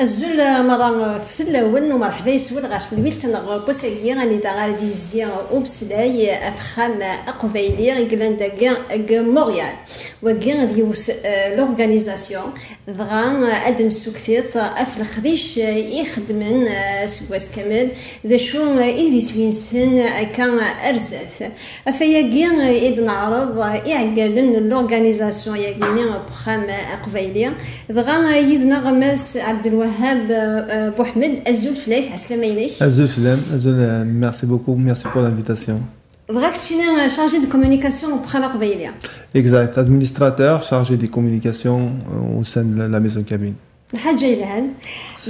الزول مرة في الأول ومرحبا يسول غير تدويلتنا بوساكي غادي غادي ديزيا وبسلاي أفخام أقبيلي غيكلان داكا موريال وكي غادي يوس لورغانيزاسيون دغا أدن سوكتيط أف الخديش يخدمن سواس كامل دا شو إيدي سوينسن كان أرزات أفياكي إيد نعرض إعقالن لورغانيزاسيون ياكيني بخام أقبيلي دغا يدنا غماس عبد الوهاب Bouhmed, Azul Flek, Aslam Azul Flem, Azul, merci beaucoup, merci pour l'invitation. Tu es chargé de communication au Premier Veillé. Exact, administrateur chargé des communications au sein de la maison cabine. الحاجة إلهان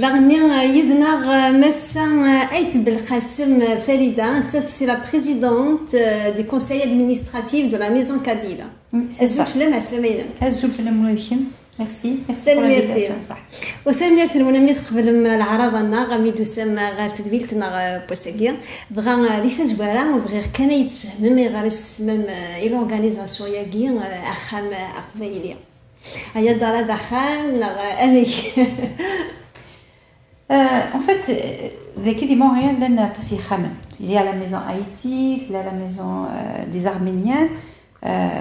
دغني يدنا مسا أيت بالقاسم فريدة c'est la présidente du conseil administratif de la maison Kabila. Azul Flem, Aslam Azul Flem ولكن ميرسي pour l'invitation صح. وثاني المنمي قبل العرضنا غامي سما غير تدويلتنا بوساكيا بغا لي تزوارا وبغي كان يتفهم مي غير السمام اي لورغانيزاسيون ياكي اخام اقبايليه هيا دار دخان امي En fait, ذاك دي مونريال لنا تسي خامن. Il y a la maison Haïti, il y a la maison des Arméniens.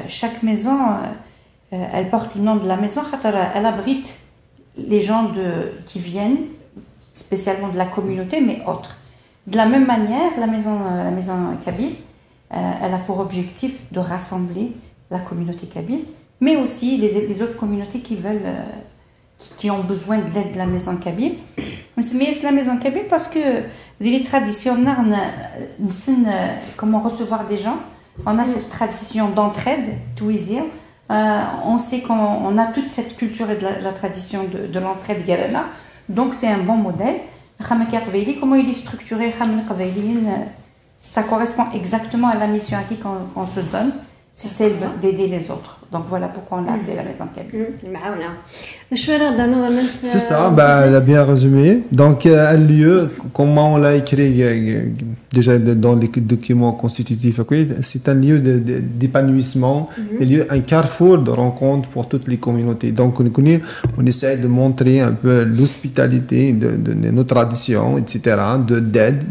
Chaque maison elle porte le nom de la maison, elle abrite les gens qui viennent, spécialement de la communauté, mais autres. De la même manière, la maison kabyle, elle a pour objectif de rassembler la communauté kabyle, mais aussi les autres communautés qui ont besoin de l'aide de la maison kabyle. Mais c'est la maison kabyle parce que les traditions, comment recevoir des gens, on a cette tradition d'entraide, touizir. On sait qu'on a toute cette culture et de la tradition de l'entraide galana, donc c'est un bon modèle. Comment il est structuré, ça correspond exactement à la mission à qui qu'on se donne, c'est celle d'aider les autres. Donc voilà pourquoi on a appelé la maison kabyle. C'est ça, elle a bien résumé. Donc un lieu, comment on l'a écrit déjà dans les documents constitutifs, c'est un lieu d'épanouissement, un carrefour de rencontre pour toutes les communautés. Donc on essaie de montrer un peu l'hospitalité de nos traditions, etc.,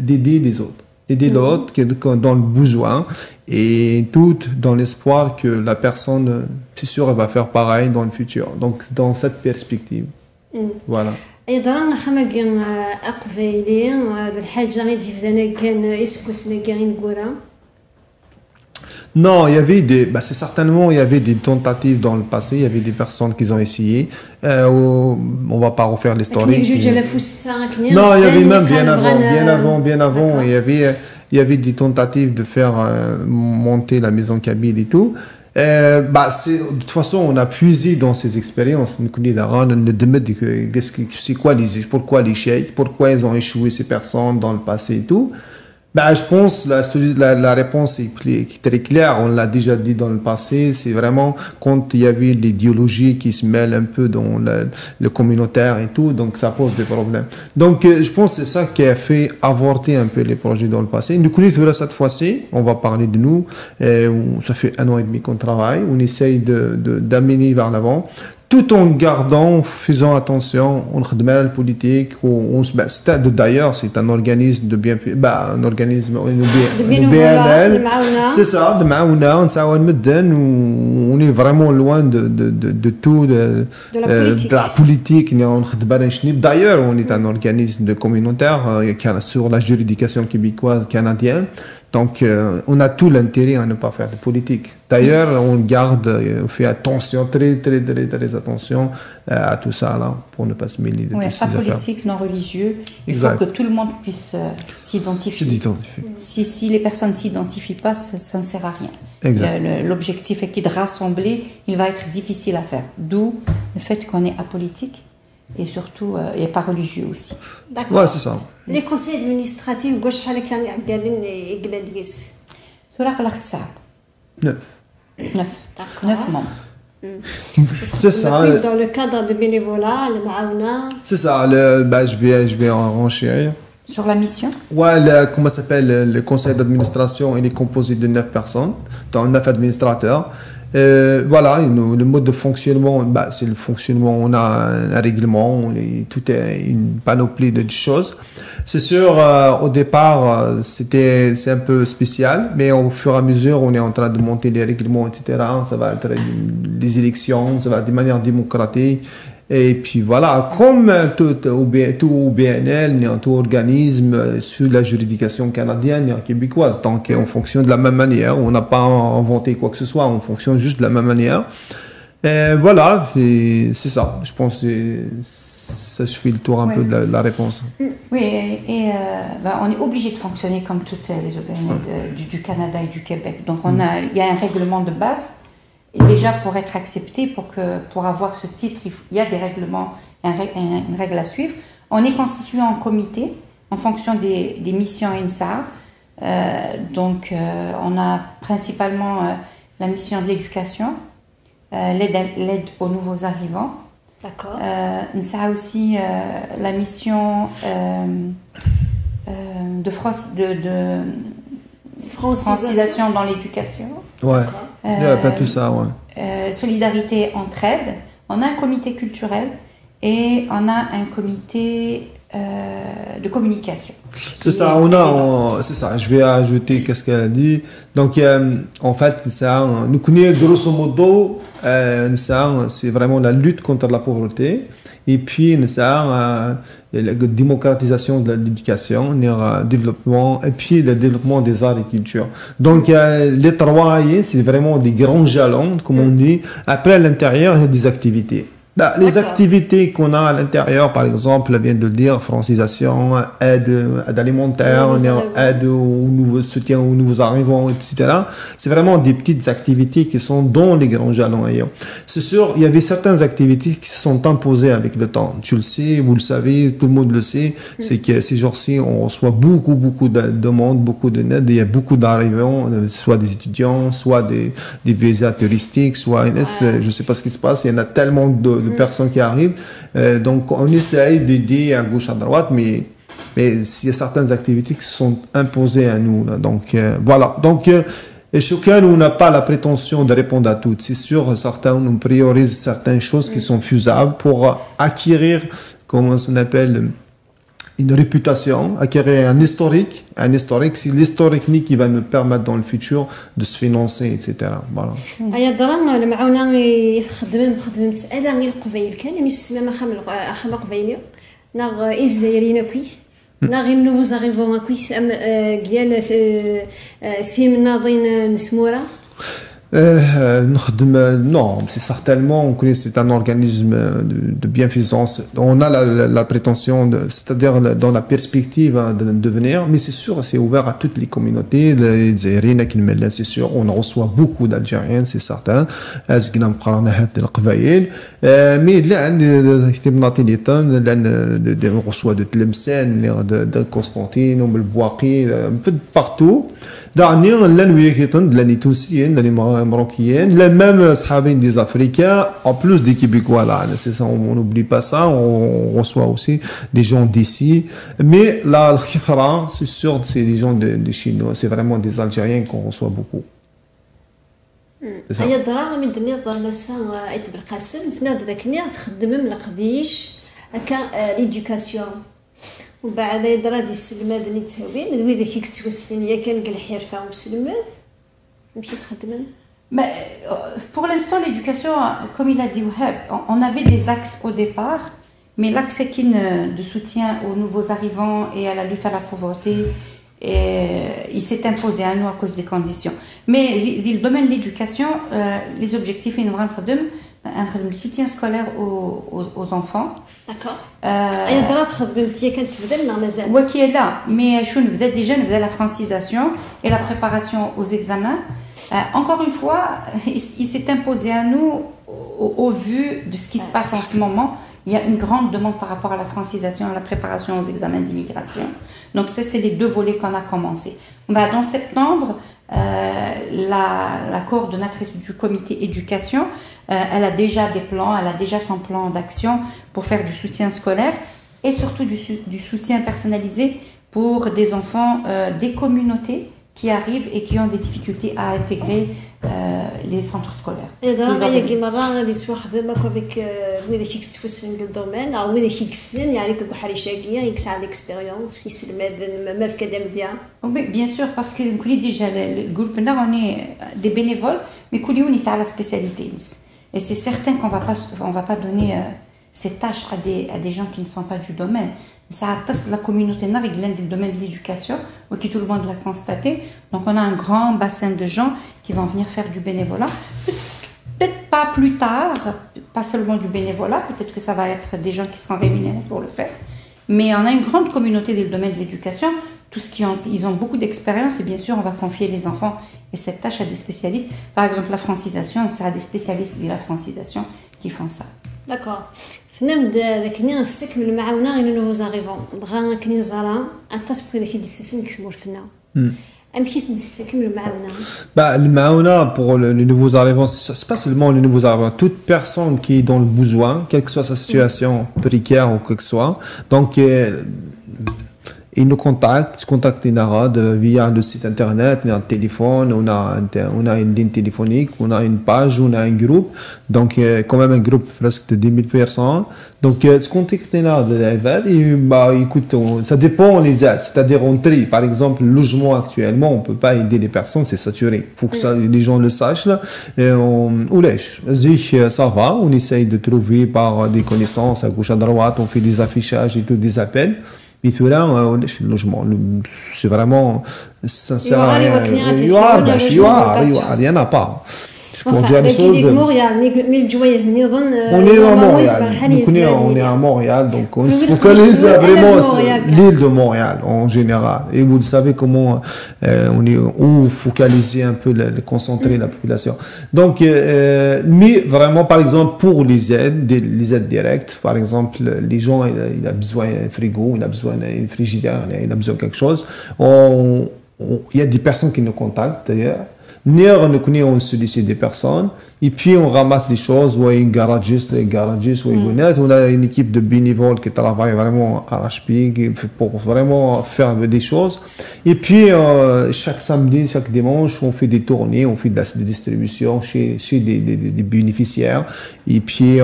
d'aider les autres. Aider l'autre qui est dans le besoin et tout dans l'espoir que la personne, c'est sûr, elle va faire pareil dans le futur. Donc, dans cette perspective. Voilà. Non, il y avait c'est certainement, il y avait des tentatives dans le passé, il y avait des personnes qui ont essayé. On va pas refaire l'histoire. Non, il y avait même bien avant, il y avait des tentatives de faire monter la maison kabyle et tout. De toute façon, on a puisé dans ces expériences. C'est quoi pourquoi l'échec, pourquoi ils ont échoué ces personnes dans le passé et tout. Je pense la réponse est très claire, on l'a déjà dit dans le passé, c'est vraiment quand il y avait l'idéologie qui se mêle un peu dans le communautaire et tout, donc ça pose des problèmes. Donc je pense que c'est ça qui a fait avorter un peu les projets dans le passé. Du coup, cette fois-ci, on va parler de nous, ça fait 1 an et demi qu'on travaille, on essaye d'amener vers l'avant. Tout en gardant, faisant attention, on remet la politique, d'ailleurs, c'est un organisme de bien, un organisme de BNL, c'est ça, de Maouna, on est vraiment loin de tout, de la politique. D'ailleurs, on est un organisme de communautaire sur la juridiction québécoise, canadienne. Donc, on a tout l'intérêt à ne pas faire de politique. D'ailleurs, on fait attention, très attention à tout ça, là, pour ne pas se mêler de toutes ces affaires. Pas politique, non religieux. Il faut que tout le monde puisse s'identifier. Si les personnes ne s'identifient pas, ça ne sert à rien. L'objectif est de rassembler, il va être difficile à faire. D'où le fait qu'on est apolitique. Et surtout, et pas religieux aussi. D'accord. Ouais, c'est ça. Les conseils administratifs, gauche, حالك كان قاعدين يقلدقس. سورة قلقت ساعة. 9 membres. C'est ça. Dans le cadre de bénévolat, le Maouna. C'est ça. Je vais en renchérir. Sur la mission? Ouais, comment ça s'appelle? Le conseil d'administration, il est composé de 9 personnes, dont 9 administrateurs. Voilà, le mode de fonctionnement, c'est le fonctionnement, on a un règlement, tout est une panoplie de choses. C'est sûr, au départ, c'est un peu spécial, mais au fur et à mesure, on est en train de monter les règlements, etc. Ça va être des élections, ça va être de manière démocratique. Et puis voilà, comme tout BNL, tout organisme sous la juridiction canadienne et québécoise, donc on fonctionne de la même manière, on n'a pas inventé quoi que ce soit, on fonctionne juste de la même manière. Et voilà, c'est ça, je pense que ça suffit le tour un peu de la réponse. Oui, et on est obligé de fonctionner comme toutes les OBNL du Canada et du Québec. Donc il y a un règlement de base. Et déjà, pour être accepté, pour avoir ce titre, il y a des règlements, une règle à suivre. On est constitué en comité en fonction des missions INSA. Donc, on a principalement la mission de l'éducation, l'aide aux nouveaux arrivants. D'accord. INSA a aussi la mission de francisation dans l'éducation. Ouais, il n'y a pas tout ça, ouais. Solidarité, entraide. On a un comité culturel et on a un comité de communication. C'est ça, c'est ça, je vais ajouter qu'est-ce qu'elle a dit. Donc, en fait, ça, nous connaissons grosso modo, c'est vraiment la lutte contre la pauvreté. Et puis, ça, la démocratisation de l'éducation, le développement, et puis le développement des arts et culture. Donc, les trois, c'est vraiment des grands jalons, comme on dit. Après, à l'intérieur, il y a des activités. Les activités qu'on a à l'intérieur, par exemple, je viens de le dire, francisation, aide alimentaire, aide soutien aux nouveaux arrivants, etc. C'est vraiment des petites activités qui sont dans les grands jalons. C'est sûr, il y avait certaines activités qui se sont imposées avec le temps. Tu le sais, vous le savez, tout le monde le sait, c'est que ces jours-ci, on reçoit beaucoup de demandes, beaucoup de aide, il y a beaucoup d'arrivants, soit des étudiants, soit des visas touristiques, soit je ne sais pas ce qui se passe, il y en a tellement de personnes qui arrivent. Donc, on essaye d'aider à gauche, à droite, mais il y a certaines activités qui sont imposées à nous. Là. Donc, voilà. Donc, chacun, on n'a pas la prétention de répondre à toutes. C'est sûr, certains, on priorise certaines choses qui sont faisables pour acquérir, comment on appelle, une réputation, acquérir un historique. Un historique, c'est l'historique qui va nous permettre dans le futur de se financer, etc. Voilà. هيا درا المعاونة يخدم مسألة غير القبيل كان مش سما خام قبيلي ناغ الجزائريين كوي ناغ النوفوز اريفون كوي ام ديال ثيم ناضين نثمورة Non, c'est certainement, on connaît, c'est un organisme de bienfaisance. On a la prétention, c'est-à-dire dans la perspective de devenir, mais c'est sûr, c'est ouvert à toutes les communautés. Les Algériens, c'est sûr, on reçoit beaucoup d'Algériens, c'est certain. Mais là, on reçoit de Tlemcen, de Constantine, de Bouaki, un peu de partout. Dernier, l'année tunisienne, l'année marocaine, les mêmes صحابين des Africains, en plus des Québécois là, c'est ça, on n'oublie pas ça, on reçoit aussi des gens d'ici, mais là, le khithra, c'est sûr, c'est des gens de Chinois, c'est vraiment des Algériens qu'on reçoit beaucoup. هيا الدراهم من دنيا ضلسا عيد بالقاسم تناد ذاك نيا تخدم من القديش هكا ليدوكاسيون وبعد يدرا دي السلمات اللي تساوين دوي ذاك كتوسلين يا كان قال حرفه ومسلمات مشي تخدمن. Mais pour l'instant, l'éducation, comme il a dit Wahab, on avait des axes au départ, mais l'axe de soutien aux nouveaux arrivants et à la lutte à la pauvreté, il s'est imposé à nous à cause des conditions. Mais le domaine de l'éducation, les objectifs, le soutien scolaire aux enfants. D'accord. Oui, qui est là. Mais je faisais déjà la francisation et la préparation aux examens. Encore une fois, il s'est imposé à nous au vu de ce qui se passe en ce moment. Il y a une grande demande par rapport à la francisation, à la préparation aux examens d'immigration. Donc ça, c'est les deux volets qu'on a commencé. Dans septembre, La coordonnatrice du comité éducation, elle a déjà des plans, elle a déjà son plan d'action pour faire du soutien scolaire et surtout du soutien personnalisé pour des enfants des communautés qui arrivent et qui ont des difficultés à intégrer les centres scolaires. Et donc, il y a des مرة غادي تواخذ ماكو بك وين كيك تفسن الدومين أو وين كيك سن يعني كبحال شاقية يكسع l'expérience يسلم ما في كدام ديال. Bien sûr, parce que déjà le groupe là on est des bénévoles, mais كل c'est à la spécialité. Et c'est certain qu'on va pas donner ces tâches à des gens qui ne sont pas du domaine. Ça attache la communauté nord du domaine de l'éducation, qui tout le monde l'a constaté. Donc on a un grand bassin de gens qui vont venir faire du bénévolat. Peut-être pas plus tard, pas seulement du bénévolat, peut-être que ça va être des gens qui seront rémunérés pour le faire. Mais on a une grande communauté dans le domaine de l'éducation. Ils ont beaucoup d'expérience et bien sûr on va confier les enfants et cette tâche à des spécialistes. Par exemple la francisation, ça a des spécialistes de la francisation qui font ça. D'accord. سنبدا ذاك نستكمل المعاونه غير نوفو زاريفون بغا كني زارا انتصبر ذاك يدسسن كمورثنا ام كيس نستكمل المعاونه le maona pour les nouveaux arrivants, c'est pas seulement les nouveaux arrivants, toute personne qui est dans le besoin, quelle que soit sa situation précaire ou quoi que ce soit, donc ils nous contactent Inara via le site internet, on a un téléphone, on a une ligne téléphonique, on a une page, on a un groupe, donc quand même un groupe presque de 10 000 personnes. Donc ce contacte Inara et écoute, ça dépend les aides, c'est-à-dire on trie. Par exemple, le logement actuellement, on peut pas aider les personnes, c'est saturé. Il faut que les gens le sachent là. Et on lèche. Ça va, on essaye de trouver par des connaissances à gauche à droite, on fait des affichages et tout, des appels. Mais là, le logement, c'est vraiment, ça sert à rien. Il y en a pas. On est à Montréal, on est à Montréal, donc on se focalise vraiment sur l'île de Montréal en général. Et vous savez comment on focaliser un peu, concentrer la population. Donc, mais vraiment, par exemple, pour les aides directes, par exemple, les gens, il a besoin d'un frigo, il a besoin d'un frigidaire, il a besoin de quelque chose. Il y a des personnes qui nous contactent d'ailleurs. On sollicite des personnes et puis on ramasse des choses, on a une équipe de bénévoles qui travaille vraiment à l'arrache-pied pour vraiment faire des choses. Et puis chaque samedi, chaque dimanche, on fait des tournées, on fait de la distribution chez des bénéficiaires. Et puis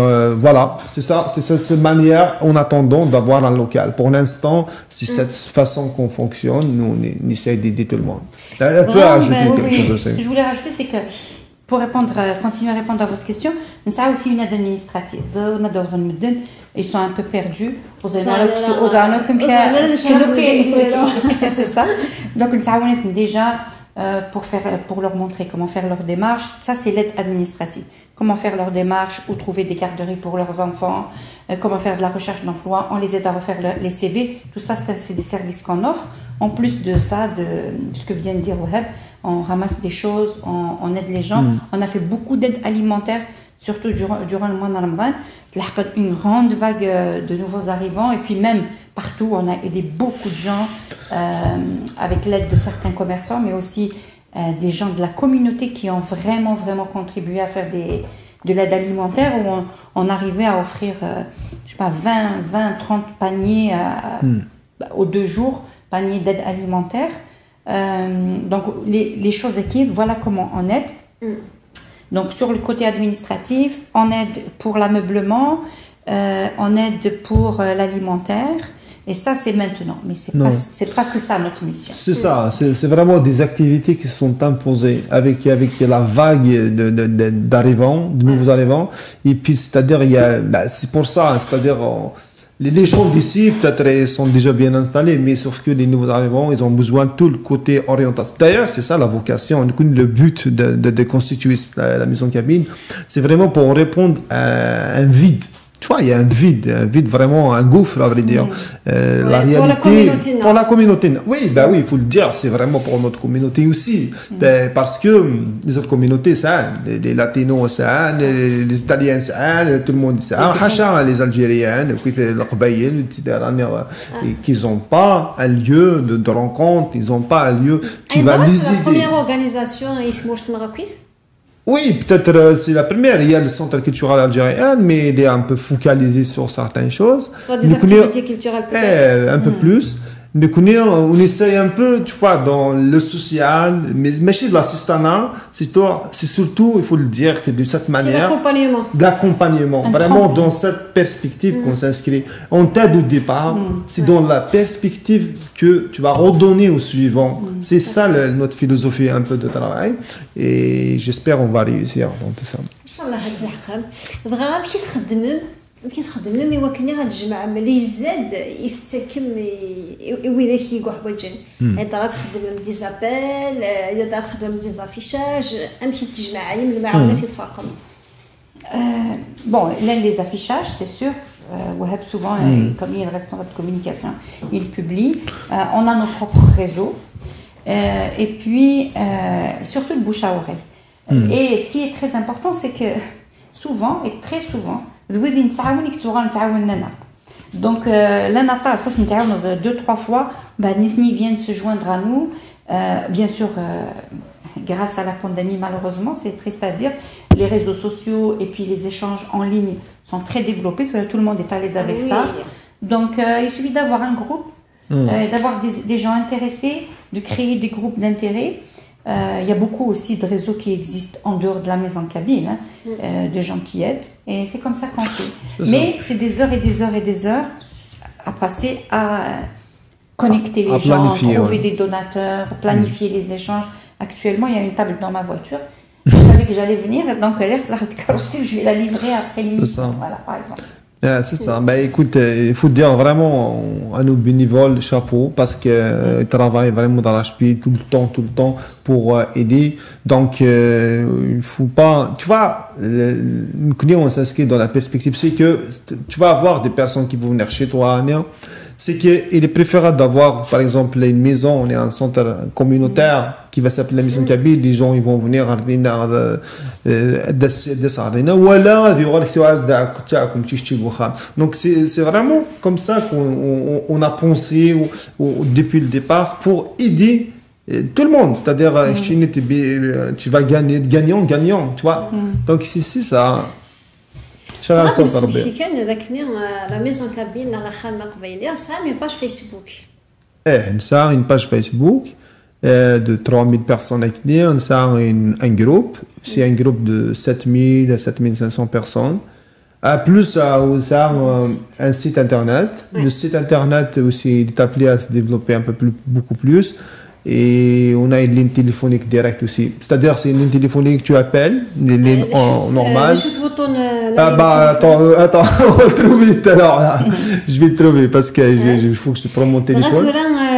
voilà, c'est ça, c'est cette manière en attendant d'avoir un local. Pour l'instant, c'est cette façon qu'on fonctionne, nous on essaie d'aider tout le monde. Elle peut ajouter quelque chose aussi. Ce que je voulais rajouter, c'est que pour continuer à répondre à votre question, ça a aussi une aide administrative. Ils sont un peu perdus. C'est ça. Donc, déjà, pour leur montrer comment faire leur démarche, ça c'est l'aide administrative. Comment faire leur démarche, où trouver des garderies pour leurs enfants, comment faire de la recherche d'emploi, on les aide à refaire les CV. Tout ça, c'est des services qu'on offre. En plus de ça, de ce que vient de dire Wahab, on ramasse des choses, on aide les gens. On a fait beaucoup d'aide alimentaire, surtout durant le mois de Ramadan. Une grande vague de nouveaux arrivants. Et puis même partout, on a aidé beaucoup de gens avec l'aide de certains commerçants, mais aussi des gens de la communauté qui ont vraiment, vraiment contribué à faire de l'aide alimentaire, où on arrivait à offrir, je sais pas, 20, 30 paniers aux 2 jours, paniers d'aide alimentaire. Donc les choses équipent, voilà comment on aide. Donc sur le côté administratif, on aide pour l'ameublement, on aide pour l'alimentaire. Et ça, c'est maintenant. Mais c'est pas que ça, notre mission. C'est ça. C'est vraiment des activités qui sont imposées avec la vague d'arrivants, de nouveaux arrivants. Et puis, c'est-à-dire, c'est pour ça, c'est-à-dire, les gens d'ici, peut-être, ils sont déjà bien installés, mais sauf que les nouveaux arrivants, ils ont besoin de tout le côté orientation. D'ailleurs, c'est ça la vocation. Le but de constituer la maison cabine, c'est vraiment pour répondre à un vide tu vois, il y a un vide vraiment, un gouffre, à vrai dire. La réalité, pour la communauté, non. pour la communauté, oui, bah oui, il faut le dire, c'est vraiment pour notre communauté aussi. Parce que les autres communautés, ça, les Latinos, ça, les Italiens, ça, tout le monde, ça, les Algériens, les Qabaïl, etc., qu'ils n'ont pas un lieu de rencontre, ils n'ont pas un lieu qui va les aider. C'est la première organisation ici au Maroc. Oui, peut-être c'est la première. Il y a le centre culturel algérien, mais il est un peu focalisé sur certaines choses. Soit des activités culturelles peut-être. Un peu plus. Mais on essaye un peu, tu vois, dans le social, mais chez l'assistanat, c'est surtout, il faut le dire, que de cette manière... C'est l'accompagnement. Vraiment, dans cette perspective qu'on s'inscrit. On t'aide au départ, c'est dans la perspective que tu vas redonner au suivant. C'est ça notre philosophie un peu de travail. Et j'espère qu'on va réussir dans tout ça. Inch'Allah, vraiment, كي تخدم ايوا كني غتجمع ملي زاد يتسكم ويليك يقع وجن اذا تخدم دي زابيل اذا تخدم دي زافيشاج امشي تجمع من المعاونات يتفرقوا bon là les affichages c'est sûr Wahab souvent comme il est le responsable de communication il publie on a nos propres réseaux et puis surtout le bouche à oreille et ce qui est très important c'est que souvent et très souvent donc l'ANA ça c'est deux trois fois Nithni viennent se joindre à nous bien sûr grâce à la pandémie malheureusement c'est triste à dire les réseaux sociaux et puis les échanges en ligne sont très développés tout le monde est à l'aise avec ça donc il suffit d'avoir un groupe d'avoir des gens intéressés de créer des groupes d'intérêt. Il y a beaucoup aussi de réseaux qui existent en dehors de la maison Kabyle, de gens qui aident, et c'est comme ça qu'on fait. Mais c'est des heures et des heures et des heures à passer à connecter les gens, trouver des donateurs, planifier les échanges. Actuellement, il y a une table dans ma voiture. Je savais que j'allais venir, donc je vais la livrer après l'émission, voilà, par exemple. C'est ça. Bah, écoute, il faut dire vraiment à nos bénévoles chapeau parce qu'ils travaillent vraiment d'arrache-pied tout le temps pour aider. Donc, il ne faut pas... Tu vois, nous on s'inscrit dans la perspective, c'est que tu vas avoir des personnes qui vont venir chez toi, c'est qu'il est préférable d'avoir, par exemple, une maison, on est un centre communautaire qui va s'appeler la maison Kabyle, les gens ils vont venir donc c'est vraiment comme ça qu'on a pensé depuis le départ pour aider tout le monde, c'est-à-dire tu vas gagner gagnant, tu vois. Donc c'est ça. كان ذاكني لا ميزون كابيل لا خالنا قبيليه سامي باج فيسبوك ça une page Facebook de 3000 personnes avec nous, ça un groupe, c'est un groupe de 7000 à 7500 personnes. Plus un site internet. Le site internet aussi est appelé à se développer beaucoup plus. Et on a une ligne téléphonique directe aussi. C'est-à-dire, c'est une ligne téléphonique que tu appelles, une ligne normale. Attends, on va le trouver tout à l'heure. Je vais le trouver parce qu'il faut que je prenne mon téléphone.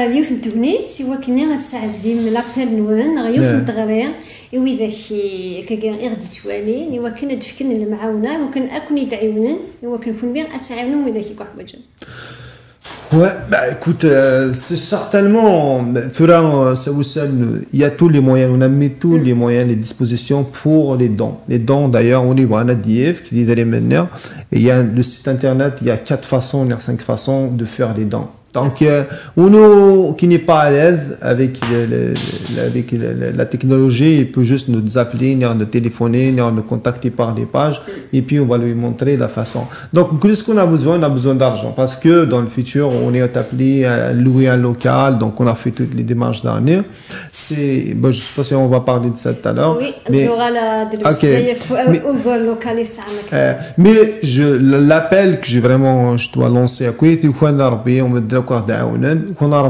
اليوث التونيت سوا كنا غتساعدي من لابيل نوان غيوث التغرير وإذا كان يغدي توالين وكنا تفكن المعاونة وكان أكون يدعيونن وكان يكون بين أتعاونن وإذا كي واحد وجه. Ouais, bah écoute, c'est certainement, il y a tous les moyens, on a mis tous les moyens, les dispositions pour les dons. Les dons d'ailleurs, on y voit un ADF qui dit d'aller maintenant, et il y a le site internet, il y a 5 façons de faire les dons. Donc, Uno qui n'est pas à l'aise avec la technologie, il peut juste nous appeler, nous téléphoner, nous contacter par des pages, et puis on va lui montrer la façon. Donc, qu'est-ce qu'on a besoin? On a besoin d'argent, parce que dans le futur, on est appelé à louer un local, donc on a fait toutes les démarches dernières. Je ne sais pas si on va parler de ça tout à l'heure. Oui, mais l'appel que je dois lancer à Kouet, on me dit qu'on a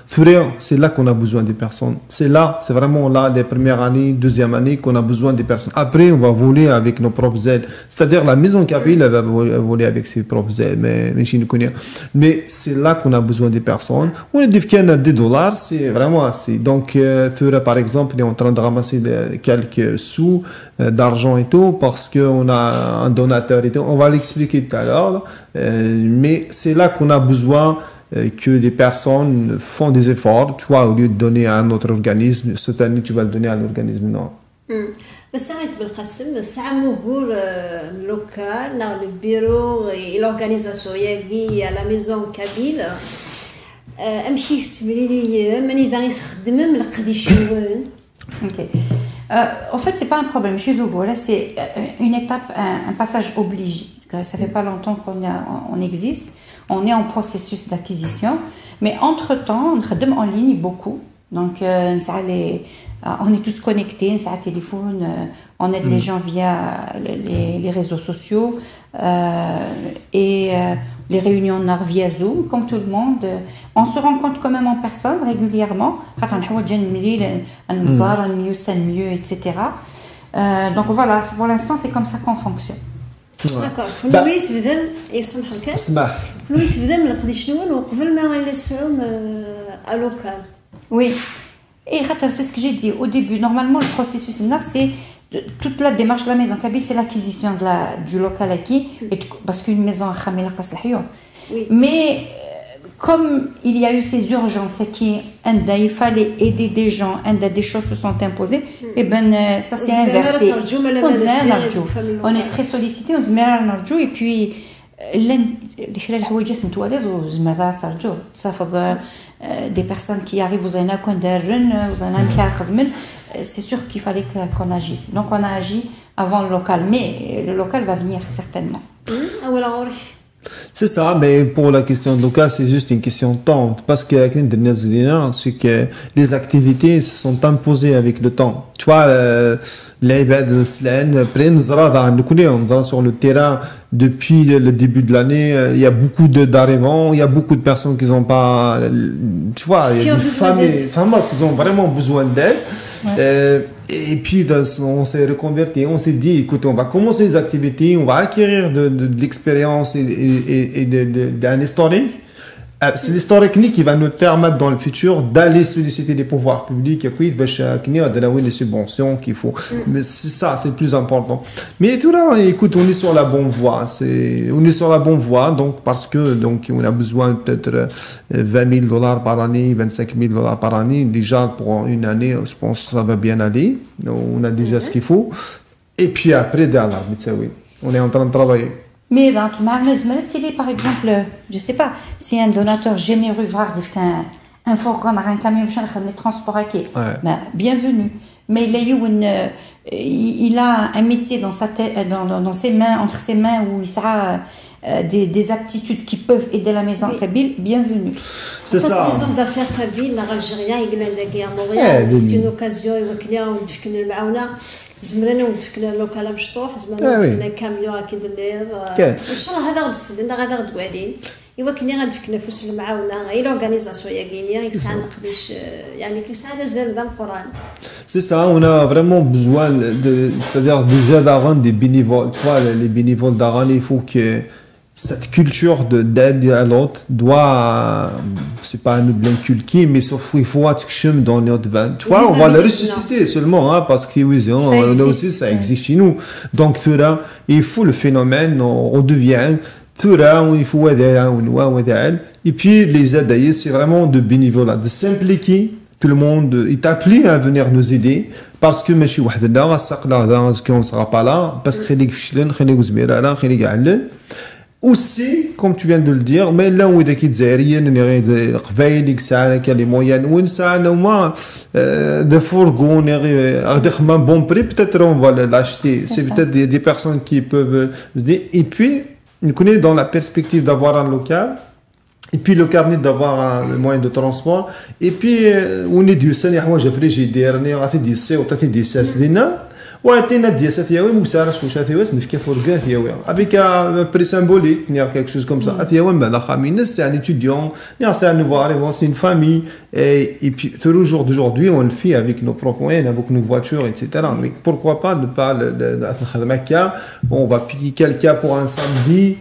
c'est là qu'on a besoin des personnes. C'est là, c'est vraiment là, les premières années, deuxième année, qu'on a besoin des personnes. Après, on va voler avec nos propres ailes. C'est-à-dire, la maison Kabyle, elle va voler avec ses propres ailes. Mais c'est là qu'on a besoin des personnes. On a dit qu'il y a des dollars, c'est vraiment assez. Donc, par exemple, on est en train de ramasser quelques sous d'argent et tout, parce qu'on a un donateur et tout. On va l'expliquer tout à l'heure. Mais c'est là qu'on a besoin que les personnes font des efforts. Tu vois, au lieu de donner à un autre organisme, cette année, tu vas le donner à l'organisme. Non. بس عيط بالقسم ساعة مهور لوكال نا البيرو لورغانيزاسيون ياكي لا ميزون كابيل امشي تمريني ماني داغي تخدم من القدي شنوان. Ok. En fait, c'est pas un problème chez nous. Là, c'est une étape, un passage obligé. Ça fait pas longtemps qu'on existe. On est en processus d'acquisition, mais entre-temps, on travaille en ligne beaucoup. Donc, on est tous connectés, ça a téléphone, on aide les gens via les réseaux sociaux et les réunions via Zoom, comme tout le monde. On se rencontre quand même en personne régulièrement, etc. Donc voilà, pour l'instant, c'est comme ça qu'on fonctionne. D'accord. Louis بدل يسمح لك. اسمح. Louis بدل من القضية شنو وقبل ما يلسعوا à local. Oui. Et c'est ce que j'ai dit au début. Normalement, le processus c'est toute la démarche de la maison Kabyle, c'est l'acquisition du local acquis, parce qu'une maison à Khamila passe la Hyon. Mais comme il y a eu ces urgences il fallait aider des gens, des choses se sont imposées, et ben ça s'est inversé. On est très sollicité, et puis اللي خلال الحوايجات متوالد وزمادات ترجو تصافض des personnes qui arrivent aux aina qu'on darren aux aina qui خدمن c'est sûr qu'il fallait qu'on agisse. Donc on a agi avant le local, mais le local va venir certainement. C'est ça, mais pour la question locale, c'est juste une question de temps. Parce que c'est que les activités sont imposées avec le temps. Tu vois, les sur le terrain depuis le début de l'année, il y a beaucoup d'arrivants, il y a beaucoup de personnes qui n'ont pas, tu vois, il y a des femmes qui ont vraiment besoin d'aide. Et puis on s'est reconverti, on s'est dit écoute, on va commencer les activités, on va acquérir de l'expérience et d'un historique. C'est l'historique qui va nous permettre dans le futur d'aller solliciter les pouvoirs publics et les subventions qu'il faut. Mais c'est ça, c'est le plus important. Mais tout là, écoute, on est sur la bonne voie. On est sur la bonne voie, donc parce que on a besoin peut-être $20,000 par année, $25,000 par année. Déjà pour une année, je pense que ça va bien aller. On a déjà ce qu'il faut. Et puis après, on est en train de travailler. Mais dans par exemple, je sais pas, si un donateur généreux va un fourgon, un camion, un transport à quai, bienvenue. Mais il a un métier dans sa tête, dans ses mains, entre ses mains, où il sera des aptitudes qui peuvent aider la maison Kabyle, bienvenue. C'est ça. Les hommes d'affaires Kabyle, l'Algérien, à Montréal, c'est une occasion, زمرنا وتفكنا لوكالا مشطوح زمرنا وتفكنا كاميو اكيد الليل ان شاء الله هذا غد السد هذا غد والي ايوا كني غنفكنا فوس المعاونه غير اورغانيزاسيون يا غينيا كيسعى نقديش يعني كيسعى زاد القران. C'est ça, on a vraiment besoin c'est-à-dire déjà d'Aran des bénévoles. Tu vois, les bénévoles d'Aran, il faut que cette culture d'aide à l'autre doit, c'est pas à nous de l'inculquer, mais sauf il faut être dans notre vin. Tu vois, on va le ressusciter seulement, hein, parce que oui, là aussi ça existe chez nous. Donc là, il faut le phénomène, on redevient, là, il faut aider, et puis les aider, c'est vraiment de bénévolat, de s'impliquer. Tout le monde est appelé à venir nous aider parce que ماشي وحدنا qu'on sera pas là parce que خليك فشلن خليك زميرة خليك علل. Aussi, comme tu viens de le dire, mais là où il y a des aériens, les moyens, de fourgons, un bon prix, peut-être on va l'acheter. C'est peut-être des personnes qui peuvent se dire. Et puis, on connaît dans la perspective d'avoir un local, et puis le carnet d'avoir un moyen de transport, et puis on est du Sénégal, moi j'ai fait des derniers, des وعطينا ديال ساتياوي موسارس وشاتيواس نفكا فرقا ثياوي avec un prix symbolique il y a quelque chose comme ça ثياوي بعد خامين c'est un étudiant c'est un nouveau arrivant c'est une famille et puis tous les jours d'aujourd'hui on le fait avec nos propres moyens avec nos voitures etc mais pourquoi pas ne pas on va piquer quelqu'un pour un samedi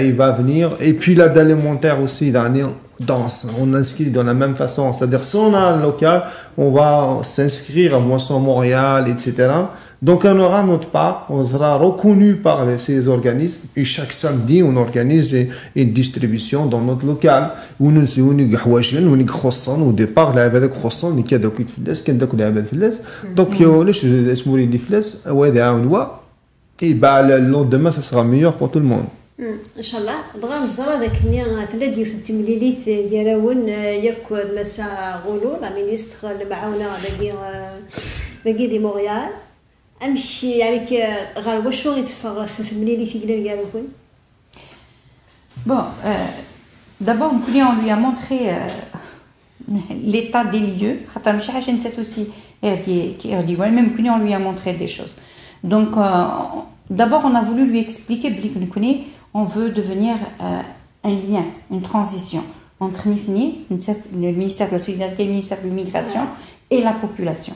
il va venir et puis là d'alimentaire aussi on inscrit de la même façon c'est-à-dire si on a un local on va s'inscrire à Moisson Montréal etc donc on aura notre part on sera reconnu par ces organismes et chaque samedi on organise une distribution dans notre local où nous حوايجن ونخصن وديبار لعبه خصن اللي كذا كيت فلاس كان داك لعبه فلاس دونك علاش اسمو لي فلاس وهذا عاونوا et bah le lendemain ça sera meilleur pour tout le monde. ان شاء الله بغا نزرا داك ثلاث ديال التمليليت ديالون ياك مسا غولو لا مينيستر المعاونه باقي دي مونريال امشي يعني غير واش غيتفرغ التمليليت ديال قالوكم Bon, d'abord, on lui a montré l'état des lieux. Même on lui a montré des choses. Donc, d'abord, on a voulu lui expliquer, on veut devenir un lien, une transition entre le ministère de la Solidarité et le ministère de l'Immigration et la population.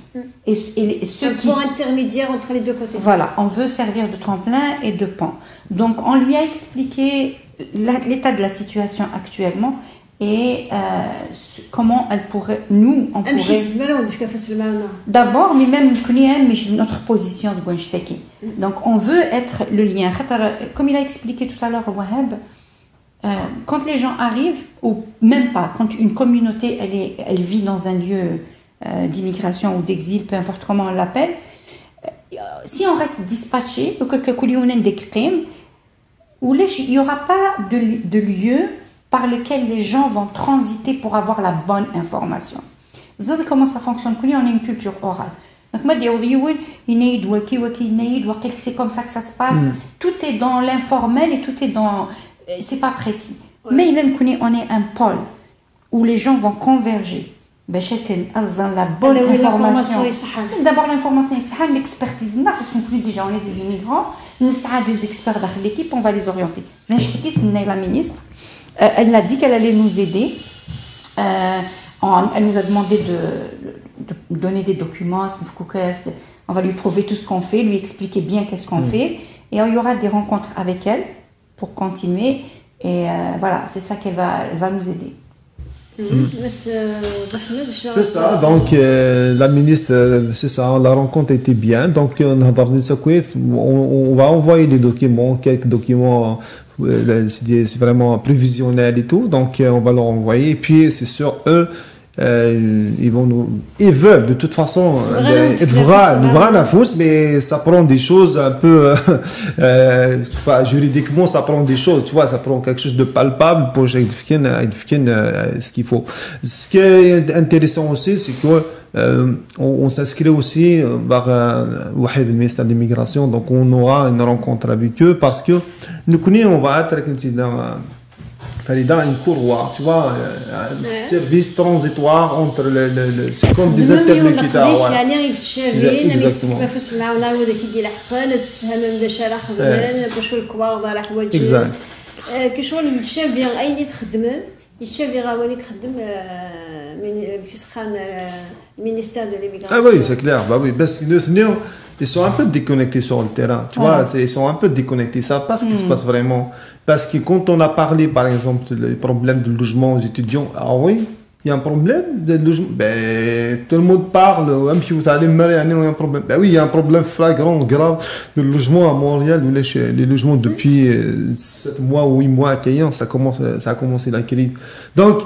Et ceux qui... point intermédiaire entre les deux côtés. Voilà, on veut servir de tremplin et de pont. Donc, on lui a expliqué l'état de la situation actuellement et comment elle pourrait, nous, on pourrait... D'abord, mais même notre position de Gouanchtaki. Donc, on veut être le lien. Comme il a expliqué tout à l'heure, Wahab, quand les gens arrivent, ou même pas, quand une communauté, elle vit dans un lieu d'immigration ou d'exil, peu importe comment on l'appelle, si on reste dispatché, il n'y aura pas de lieu par lequel les gens vont transiter pour avoir la bonne information. Vous savez comment ça fonctionne? On a une culture orale. Donc, c'est comme ça que ça se passe. Tout est dans l'informel et tout est dans... C'est pas précis. Mais on est un pôle où les gens vont converger. La bonne information. D'abord, l'information, l'expertise. Parce qu'on déjà, on est des immigrants. Nous avons des experts dans l'équipe, on va les orienter. La ministre, elle a dit qu'elle allait nous aider. Elle nous a demandé de donner des documents. On va lui prouver tout ce qu'on fait, lui expliquer bien qu'est-ce qu'on fait. Et il y aura des rencontres avec elle pour continuer. Et voilà, c'est ça qu'elle va nous aider. C'est ça, donc la ministre, c'est ça, la rencontre était bien, donc on va envoyer des documents, quelques documents, c'est vraiment prévisionnel et tout, donc on va leur envoyer, et puis c'est sûr, eux, ils veulent de toute façon la fausse, mais ça prend des choses un peu juridiquement ça prend des choses, tu vois, ça prend quelque chose de palpable pour ce qu'il faut. Ce qui est intéressant aussi, c'est que on s'inscrit aussi par le ministère de l'Immigration, donc on aura une rencontre avec eux parce que nous connaissons, on va être dans une courroie, tu vois, un service transitoire entre c'est comme des interlocuteurs. Ah oui, c'est clair, bah oui, parce que ils sont un peu déconnectés sur le terrain, tu vois, ils sont un peu déconnectés, ils ne savent pas ce qui se passe vraiment. Parce que quand on a parlé, par exemple, des problèmes de logement aux étudiants, ah oui, il y a un problème de logement. Ben, tout le monde parle, il y a un problème. Ben oui, il y a un problème flagrant, grave, de logement à Montréal, les logements depuis 7 mois ou 8 mois à Cayenne, ça a commencé la crise. Donc,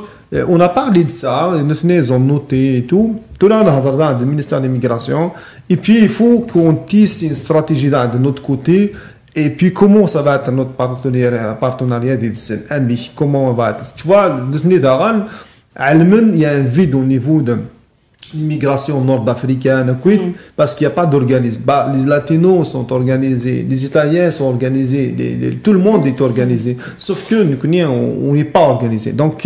on a parlé de ça, ils ont noté et tout. Tout là, on a le ministère de l'Immigration. Et puis, il faut qu'on tisse une stratégie de notre côté. Et puis, comment ça va être notre partenariat des amis? Comment on va être? Tu vois, il y a un vide au niveau de l'immigration nord-africaine, parce qu'il n'y a pas d'organisme. Les Latinos sont organisés, les Italiens sont organisés, tout le monde est organisé. Sauf que nous, on n'est pas organisé. Donc,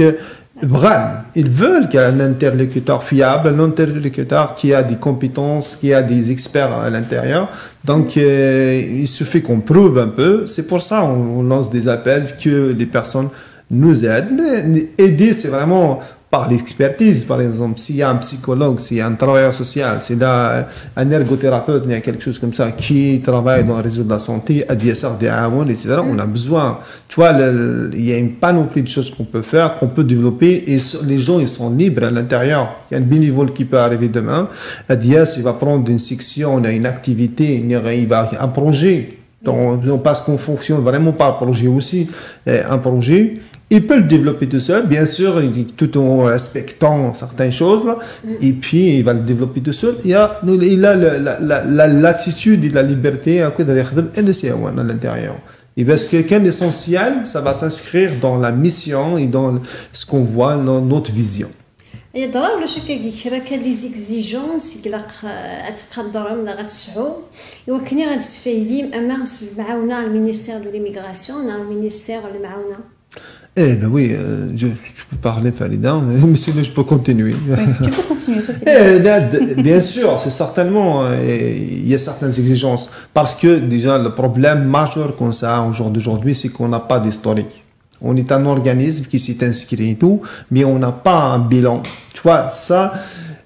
Vraiment, ils veulent qu'il y ait un interlocuteur fiable, un interlocuteur qui a des compétences, qui a des experts à l'intérieur. Donc, il suffit qu'on prouve un peu. C'est pour ça qu'on lance des appels, que les personnes nous aident. Mais aider, c'est vraiment par l'expertise, par exemple. S'il y a un psychologue, s'il y a un travailleur social, s'il y a un ergothérapeute, il y a quelque chose comme ça, qui travaille dans le réseau de la santé, ADSR, DAON, etc., on a besoin. Tu vois, il y a une panoplie de choses qu'on peut faire, qu'on peut développer, et les gens, ils sont libres à l'intérieur. Il y a un bénévole qui peut arriver demain. ADS, il va prendre une section, une activité, il va un projet. Donc, parce qu'on fonctionne vraiment par projet aussi, un projet. Il peut le développer tout seul, bien sûr, tout en respectant certaines choses, là, et puis il va le développer tout seul. Il a l'attitude et la liberté à l'intérieur. Et parce que qu'un essentiel, ça va s'inscrire dans la mission et dans ce qu'on voit dans notre vision. هي ضرا ولا شكاكي كرا كان لي زيكزيجونس يقلق اتقدر ولا غتسعو يوكني غتسفايدي اما المعاونه المينيستير دو ليميغراسيون نا المينيستير المعاونه. Eh ben oui, je peux parler, Farida, monsieur, je peux continuer. Oui, tu peux continuer, ça c'est bien. Bien sûr, c'est certainement, il y a certaines exigences. Parce que déjà, le problème majeur qu'on a au jour d'aujourd'hui, c'est qu'on n'a pas d'historique. On est un organisme qui s'est inscrit et tout, mais on n'a pas un bilan. Tu vois, ça,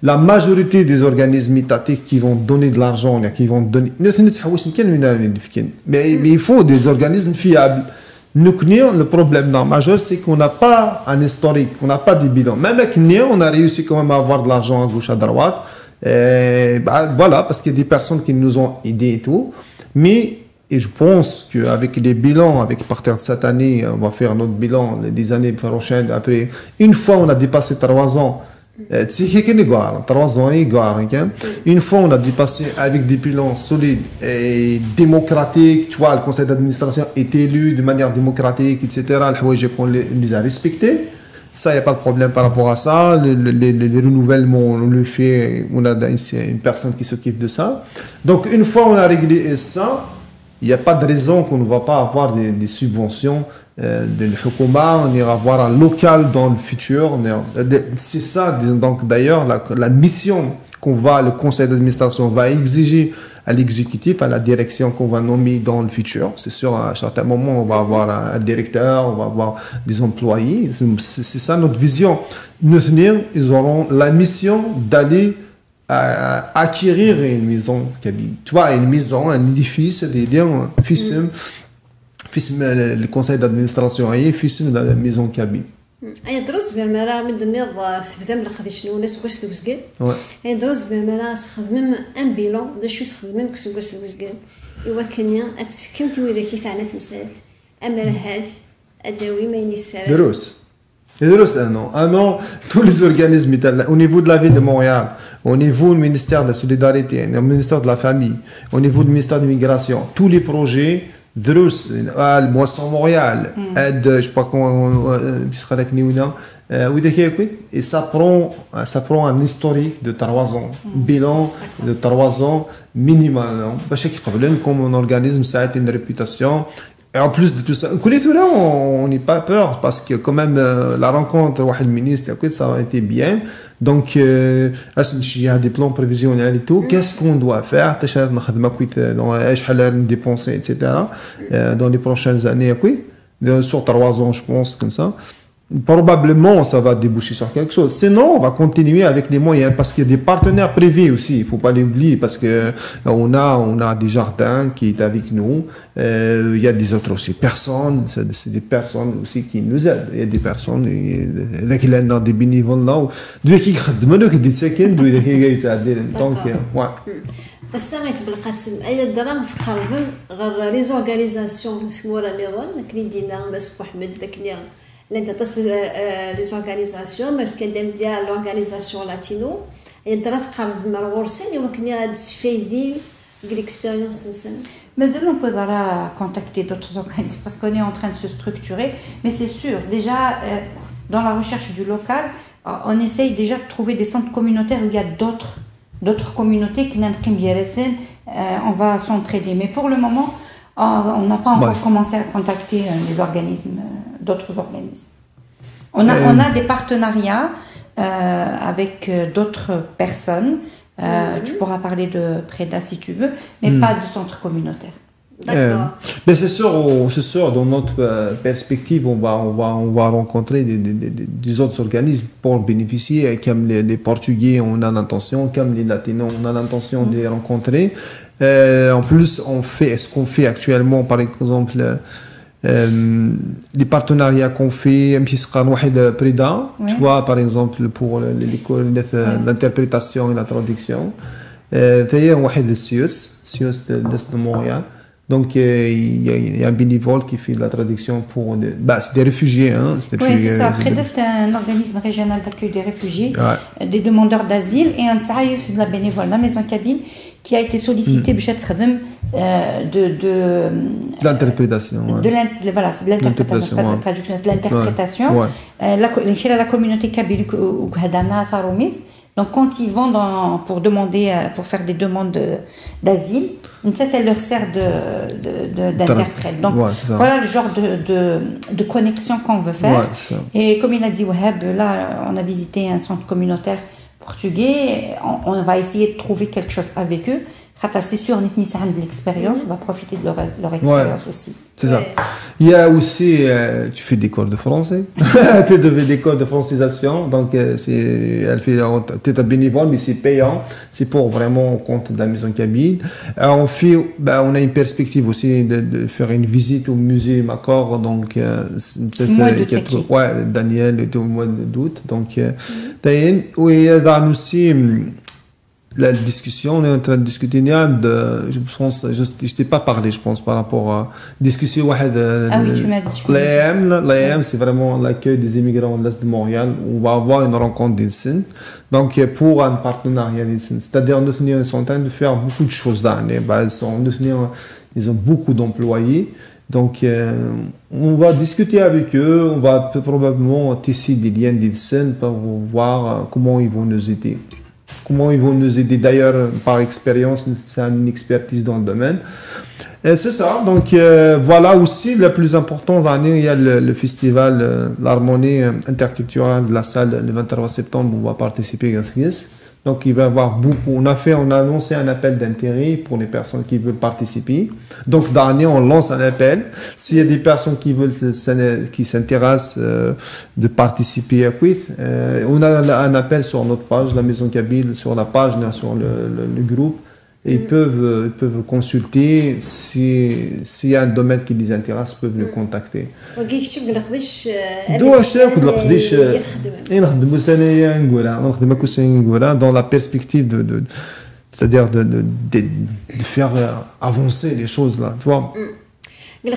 la majorité des organismes étatiques qui vont donner de l'argent, qui vont donner... Mais il faut des organismes fiables. Le problème majeur, c'est qu'on n'a pas un historique, on n'a pas de bilan. Même avec Nia, on a réussi quand même à avoir de l'argent à gauche, à droite. Voilà, parce qu'il y a des personnes qui nous ont aidés et tout. Mais et je pense qu'avec les bilans, à partir de cette année, on va faire notre bilan les années prochaines. Après, une fois on a dépassé 3 ans, une fois on a dépassé avec des bilans solides et démocratiques, tu vois, le conseil d'administration est élu de manière démocratique, etc. On les a respectés. Ça, il n'y a pas de problème par rapport à ça. Les renouvellements, on le fait, on a une personne qui s'occupe de ça. Donc, une fois on a réglé ça, il n'y a pas de raison qu'on ne va pas avoir des subventions de l'Hukuma, on ira voir un local dans le futur. C'est ça, donc d'ailleurs, la mission le conseil d'administration va exiger à l'exécutif, à la direction qu'on va nommer dans le futur. C'est sûr, à un certain moment, on va avoir un directeur, on va avoir des employés. C'est ça notre vision. Ils auront la mission d'aller acquérir une maison cabine. Tu vois, une maison, un édifice, des liens, le conseil d'administration fils de la maison cabine. أي دروس بالمرا من النظ سبتم لخذ شنو ناس واش توسقين أي دروس بالمرا خدمم أم بيلون دا شو خدمم كسو واش توسقين إوا كنيا أتفكمت وإذا كيف أنا تمسات أما هاد أداوي ما ينسى دروس un an tous les organismes au niveau de la ville de Montréal, au niveau du ministère de la Solidarité, au ministère de la Famille, au niveau du ministère de l'Immigration, tous les projets دروس الموسم مونريال aide je sais pas comment بيسخ لك نيونا وإذا كيكون et ça prend un historique de 3 ans bilan de 3 ans minimum باش يقبلون comme un organisme ça a une réputation. Et en plus de tout ça, on n'est pas peur parce que quand même la rencontre avec le ministre, ça a été bien. Donc, il y a des plans prévisionnels et tout. Qu'est-ce qu'on doit faire dépenser, etc. Dans les prochaines années, sur 3 ans, je pense, comme ça. Probablement, ça va déboucher sur quelque chose. Sinon, on va continuer avec les moyens parce qu'il y a des partenaires privés aussi. Il ne faut pas l'oublier parce que on a des jardins qui est avec nous. Il y a des autres aussi personnes. C'est des personnes aussi qui nous aident. Il y a des personnes qui ont des bénévoles là. Donc, ouais. بس غيت بالقسم اي الدراهم في قلبهم غير لي زورغانيزاسيون مورا نظام كلي دينا بس محمد داك اللي تصل لي زورغانيزاسيون ما كندير ديال لورغانيزاسيون لاتينو اي الدرا تقرب مرغورسين ولكن هاد سفيدي ديال اكسبيريونس نسن Mais on pourra contacter d'autres organismes parce qu'on est en train de se structurer. Mais c'est sûr, déjà, dans la recherche du local, on essaye déjà de trouver des centres communautaires où il y a d'autres communautés qui n'ont on va s'entraider. Mais pour le moment, on n'a pas encore commencé à contacter les organismes, d'autres organismes. On a des partenariats avec d'autres personnes. Tu pourras parler de Preda si tu veux, mais pas de centre communautaire. Mais c'est sûr, dans notre perspective, on va rencontrer des autres organismes pour bénéficier. Comme les Portugais, on a l'intention, comme les Latinos, on a l'intention de les rencontrer. En plus, ce qu'on fait actuellement, par exemple, les partenariats qu'on fait, un petit Preda, tu vois, par exemple, pour l'école l'interprétation et la traduction. D'ailleurs, on a le SIUS de l'Est de Montréal. Donc, il y a un bénévole qui fait de la traduction pour c'est des réfugiés. Hein, oui, c'est ça. Preda, c'est un organisme régional d'accueil des réfugiés, des demandeurs d'asile, et un saïf de la bénévole, la Maison Kabyle, qui a été sollicité de l'interprétation. De l'interprétation, pas de la traduction, c'est de l'interprétation. La communauté kabyle ou Hadana, Saroumis. Donc, quand ils vont pour faire des demandes d'asile, elle leur sert d'interprète. Donc, voilà le genre de connexion qu'on veut faire. Et comme il a dit Wahab, là, on a visité un centre communautaire portugais. On va essayer de trouver quelque chose avec eux. C'est sûr, on a de l'expérience, on va profiter de leur expérience aussi. C'est ça. Il y a aussi, tu fais des cours de français, elle fait des cours de francisation, donc elle fait peut-être un bénévole, mais c'est payant, c'est pour vraiment au compte de la Maison Kabyle. On a une perspective aussi de faire une visite au musée Makor, donc Daniel, au mois d'août, donc il y a aussi la discussion, on est en train de discuter, je pense, je t'ai pas parlé, je pense, par rapport à discussion. Oui, tu m'as dit. L'AM, c'est vraiment l'accueil des immigrants de l'Est de Montréal. On va avoir une rencontre d'Insin. Donc, pour un partenariat d'Insin. C'est-à-dire, ils sont en train de faire beaucoup de choses là. Ils ont beaucoup d'employés. Donc, on va discuter avec eux. On va probablement tisser des liens d'Insin pour voir comment ils vont nous aider. Comment ils vont nous aider, d'ailleurs, par expérience, c'est une expertise dans le domaine. C'est ça, donc voilà aussi le plus important de l'année, il y a le festival, l'harmonie interculturelle de la salle le 23 septembre, on va participer à GASGIS. Donc il va y avoir beaucoup, on a annoncé un appel d'intérêt pour les personnes qui veulent participer. Donc d'année, on lance un appel. S'il y a des personnes qui s'intéressent de participer à Quiz, on a un appel sur notre page, la Maison Kabyle, sur la page, sur le groupe. Et ils peuvent consulter s'il y a un domaine qui les intéresse, ils peuvent le contacter. Dans la perspective c'est-à-dire de faire avancer les choses là, tu vois. Les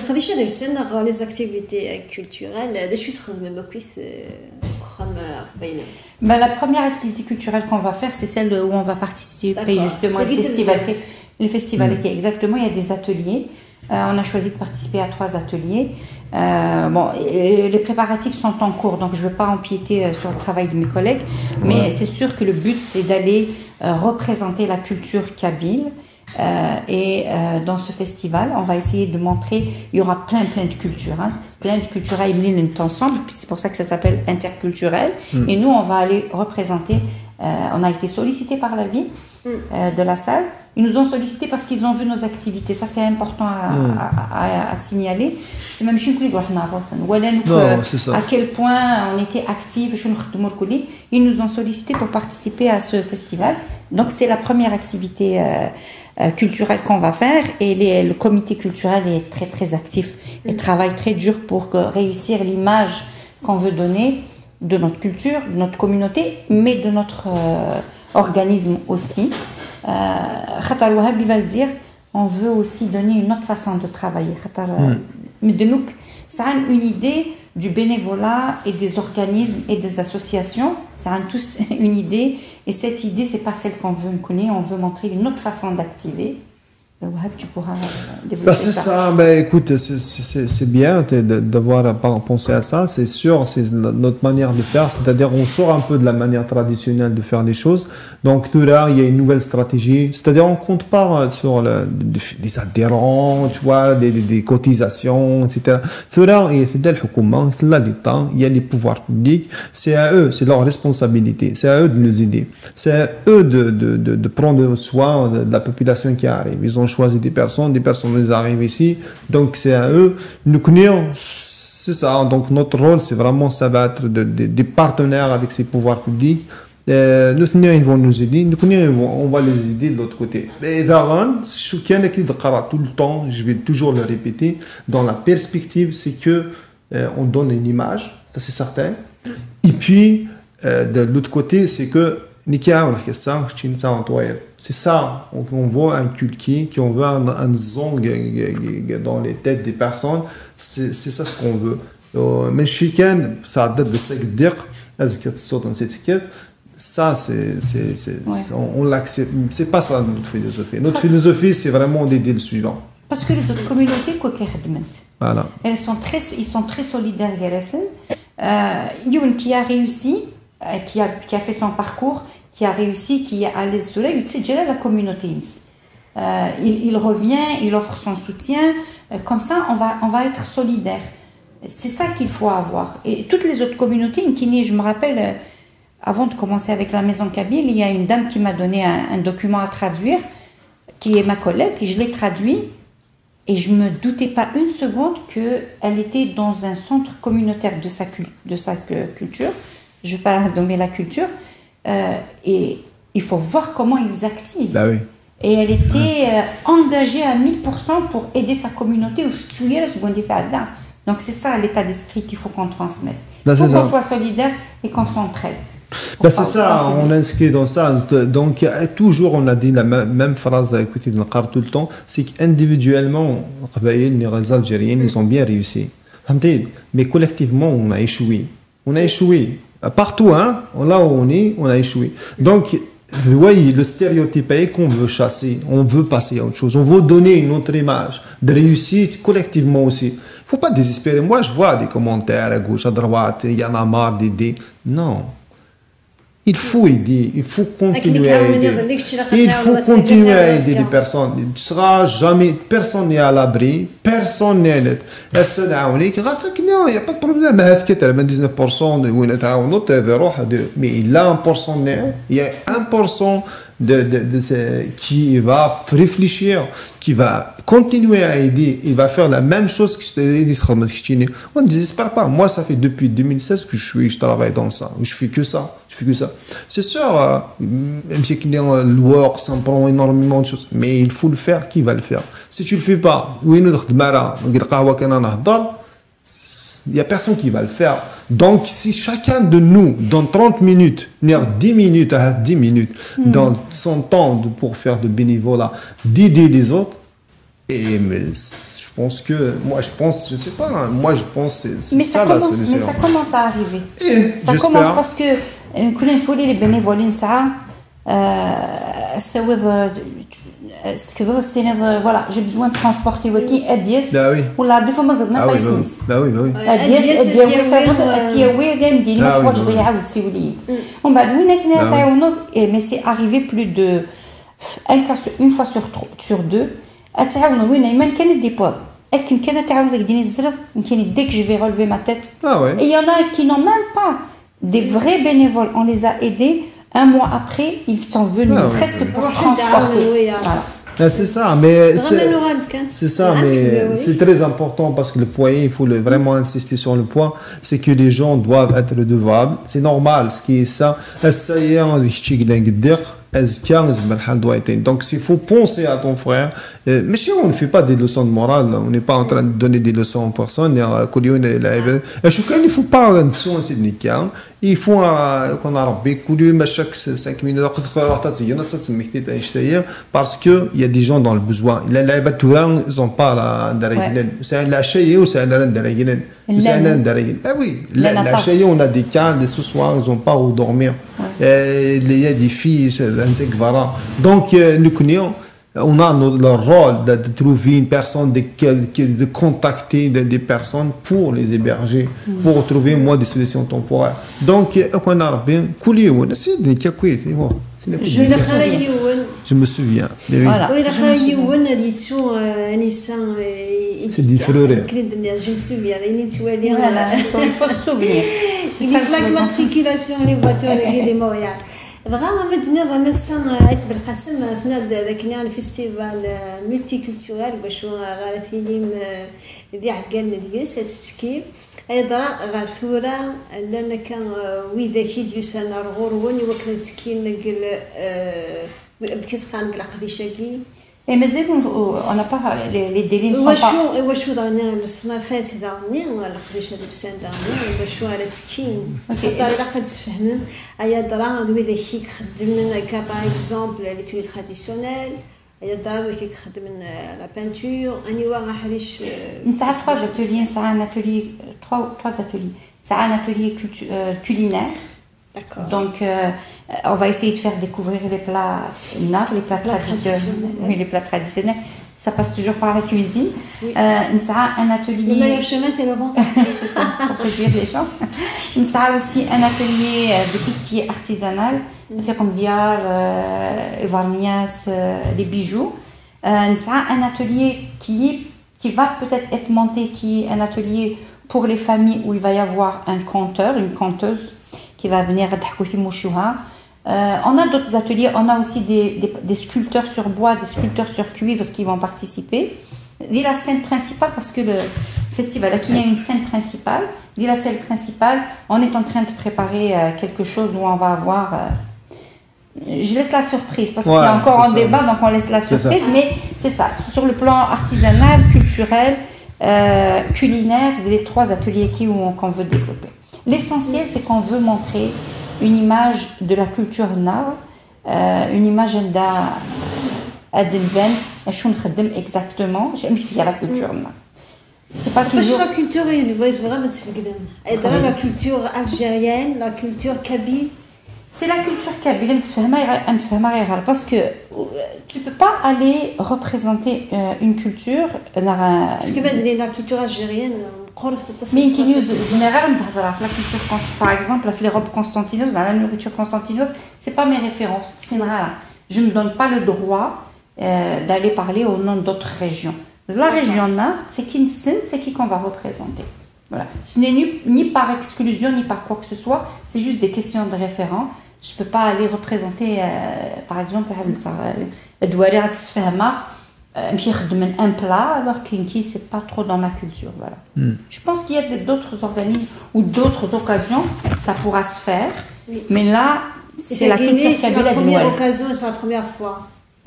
activités culturelles, la première activité culturelle qu'on va faire, c'est celle où on va participer justement les festivals. Exactement, il y a des ateliers. On a choisi de participer à 3 ateliers. Les préparatifs sont en cours, donc je ne veux pas empiéter sur le travail de mes collègues, mais c'est sûr que le but, c'est d'aller représenter la culture kabyle. Dans ce festival, on va essayer de montrer, il y aura plein de cultures, plein de cultures à éliminer ensemble, c'est pour ça que ça s'appelle interculturel. Et nous, on va aller représenter, on a été sollicité par la ville de la salle. Ils nous ont sollicité parce qu'ils ont vu nos activités. Ça, c'est important à signaler. C'est même à quel point on était actifs. Ils nous ont sollicité pour participer à ce festival. Donc, c'est la première activité culturelle qu'on va faire. Et le comité culturel est très, très actif. Il travaille très dur pour réussir l'image qu'on veut donner de notre culture, de notre communauté, mais de notre organisme aussi. Khatar Wahab, il va le dire, on veut aussi donner une autre façon de travailler. Mais de nous, ça a une idée du bénévolat et des organismes et des associations. Ça a tous une idée. Et cette idée, c'est pas celle qu'on veut connaître. On veut montrer une autre façon d'activer. Wahab, tu pourras développer c'est ça. ça. Ben, écoute, c'est bien d'avoir pensé à ça. C'est sûr, c'est notre manière de faire. C'est-à-dire, on sort un peu de la manière traditionnelle de faire les choses. Donc, tout là, il y a une nouvelle stratégie. C'est-à-dire, on compte pas sur des adhérents, tu vois, des cotisations, etc. Tout là, il y a l'État, il y a les pouvoirs publics. C'est à eux, c'est leur responsabilité. C'est à eux de nous aider. C'est à eux de prendre soin de la population qui arrive. Ils ont choisi des personnes ils arrivent ici, donc c'est à eux. Nous connaissons, c'est ça. Donc notre rôle, c'est vraiment, ça va être des partenaires avec ces pouvoirs publics. Nous ils vont nous aider, nous on va les aider de l'autre côté. Et Daran, je tout le temps, je vais toujours le répéter, dans la perspective, c'est que on donne une image, ça c'est certain. Et puis de l'autre côté, c'est que c'est ça, on voit un culki, on voit un zong dans les têtes des personnes, c'est ça ce qu'on veut. Mais chicken, ça date de 5 dire, ça on l'accepte, c'est pas ça notre philosophie. Notre philosophie, c'est vraiment d'aider le suivant. Parce que les autres communautés, voilà. ils sont très solidaires. Youn qui a réussi, qui a fait son parcours, qui a réussi, qui est à l'aise de là, il déjà la communauté. Il revient, il offre son soutien. Comme ça, on va être solidaire. C'est ça qu'il faut avoir. Et toutes les autres communautés, je me rappelle, avant de commencer avec la Maison Kabyle, il y a une dame qui m'a donné un document à traduire, qui est ma collègue, et je l'ai traduit. Et je ne me doutais pas une seconde qu'elle était dans un centre communautaire de sa culture. Je ne vais pas nommer la culture. Et il faut voir comment ils activent. Bah oui. Et elle était engagée à 1000% pour aider sa communauté. Donc c'est ça l'état d'esprit qu'il faut qu'on transmette. Il faut qu'on soit solidaire et qu'on s'entraide. C'est ça, on inscrit dans ça. Donc toujours on a dit la même phrase à écouter tout le temps, c'est qu'individuellement, les Algériens, ils ont bien réussi. Mais collectivement, on a échoué. On a échoué. Partout, hein, là où on est, on a échoué. Donc, vous voyez, le stéréotype est qu'on veut chasser, on veut passer à autre chose, on veut donner une autre image de réussite collectivement aussi. Il ne faut pas désespérer. Moi, je vois des commentaires à gauche, à droite, il y en a marre d'aider. Non. Il faut aider, il faut continuer à aider. Il faut continuer à aider les personnes. Il ne sera jamais, personne n'est à l'abri, personne n'est à l'aide. Il n'y a pas de problème. 19%, mais il a 1%, il y a 1% qui va réfléchir, qui va continuer à aider, il va faire la même chose que on ne désespère pas. Moi, ça fait depuis 2016 que je travaille dans ça. Je fais que ça. C'est sûr, même si le work, ça me prend énormément de choses, mais il faut le faire. Qui va le faire? Si tu le fais pas, il n'y a personne qui va le faire. Donc, si chacun de nous, dans 30 minutes, 10 minutes, dans son temps pour faire de bénévolat, d'aider les autres, je pense que, je sais pas, c'est ça la solution. Mais ça commence à arriver. Ça j'espère. commence parce que, les bénévoles, ça, voilà, j'ai besoin de transporter Waki Adiès. Bah oui. Ou la fois ما زدنا بايسيس. Bah oui. Adiès atiawi دايم ديري ما تخرج ضيعوا السيوليين. ومن بعد وين كنا تعاونوا mais c'est arrivé plus de une fois sur deux. تعاونوا وين ايمن كان ديبور. لكن كان تعاونوا داك ديني الزرف يمكن dès que je vais relever ma tête. Ah ouais. Et il y en a qui n'ont même pas des vrais bénévoles, on les a aidés. Un mois après, ils sont venus presque pour transporter. Voilà. C'est ça, mais c'est très important parce que le foyer, il faut vraiment insister sur le point, c'est que les gens doivent être redevables. C'est normal, ce qui est ça. Donc, s'il faut penser à ton frère, mais si on ne fait pas des leçons de morale, on n'est pas en train de donner des leçons aux personnes. Il ne faut pas il faut qu'on a chaque 5 minutes parce qu'il y a des gens dans le besoin. Ils n'ont pas la chaîne ou c'est ah oui, la chaîne, on a des cas, ce soir, ils n'ont pas où dormir. Il y a des filles, donc nous connaissons. on a le rôle de trouver une personne, de contacter des personnes pour les héberger, pour trouver moi des solutions temporaires. Donc, on a bien coulé. Je me souviens. Voilà. C'est du frère. Je me souviens. Voilà, il faut se souvenir. Il y a plaque matriculation les voitures les Montréal. Vraiment بدنا مثلا عيد بالقسم اثناء ذاك الفيستيفال ملتي كولتورال باش غارثيلين دي عقال ديس تسكي ايضا غير ثوره لان كان ويداكي ديوسانا الغرون وكنا تسكين نقل بكيسقان بالقديشاكي. Et mais on n'a pas les délais ne sont pas. واش ضرنا الصنافات ضرني ولا قداش هذا بسان ضرني باش راه تكين الطريقه قد تفهمن ايا درا دوي داكي خدمنا كا باغ اكزومبل لي توي تراديسيونيل ايا درا دوي كيخدم لا بانتور اني واغا حريش نسعى 3 ateliers نسعى un atelier 3 ateliers نسعى un atelier culinaire. D'accord. Donc, on va essayer de faire découvrir les plats nard, les plats traditionnels. Oui, les plats traditionnels. Ça passe toujours par la cuisine. Oui. Un atelier. Le meilleur chemin, c'est le bon. C'est ça, pour séduire les gens. Ça a aussi un atelier de tout ce qui est artisanal, ferrondial, varnias, les bijoux. Ça a un atelier qui va peut-être être monté, qui est un atelier pour les familles où il va y avoir un conteur, une conteuse, qui va venir on a d'autres ateliers, on a aussi des sculpteurs sur bois, des sculpteurs sur cuivre qui vont participer. Dit la scène principale, parce que le festival, là, il y a une scène principale. Dit la scène principale, on est en train de préparer quelque chose où on va avoir... je laisse la surprise, parce que c'est encore en débat, donc on laisse la surprise. Mais c'est ça, sur le plan artisanal, culturel, culinaire, les 3 ateliers qu'on veut développer. L'essentiel, c'est qu'on veut montrer une image de la culture nard, une image d'Adenven, exactement, j'aime bien la culture nard. C'est pas toujours... la culture, la culture algérienne, la culture kabyle. C'est la culture kabyle, parce que tu peux pas aller représenter une culture... Parce que la culture algérienne... Mais la culture, par exemple, les robes constantinoses, la nourriture constantinoise, c'est pas mes références. Je me donne pas le droit d'aller parler au nom d'autres régions. La région nord, c'est qui qu'on va représenter. Voilà. Ce n'est ni par exclusion ni par quoi que ce soit. C'est juste des questions de référent. Je peux pas aller représenter, par exemple, un plat alors qu'Inki c'est pas trop dans ma culture, voilà. Je pense qu'il y a d'autres organismes ou d'autres occasions ça pourra se faire, oui. Mais là c'est la culture kabyle. C'est la première occasion, c'est la première fois.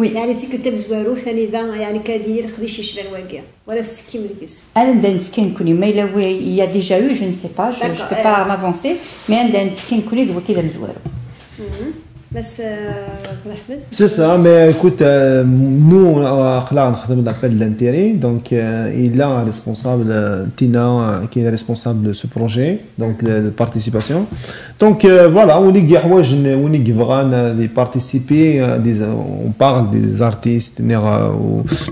Oui. يعني تكتب زوارو ثاني ذا يعني كادير خديش يشبه الواقع ولا تسكيم الكيس. أنا دانتكين كوني ما إلا il y a déjà eu, je ne sais pas, je peux pas m'avancer, mais أنا دانتكين كوني دوا كذا مزوارو. C'est ça, mais écoute, nous, on a l'appel de l'intérêt, donc il y a un responsable, Tina, qui est responsable de ce projet, donc de participation. Donc voilà, on y va participer, on parle des artistes,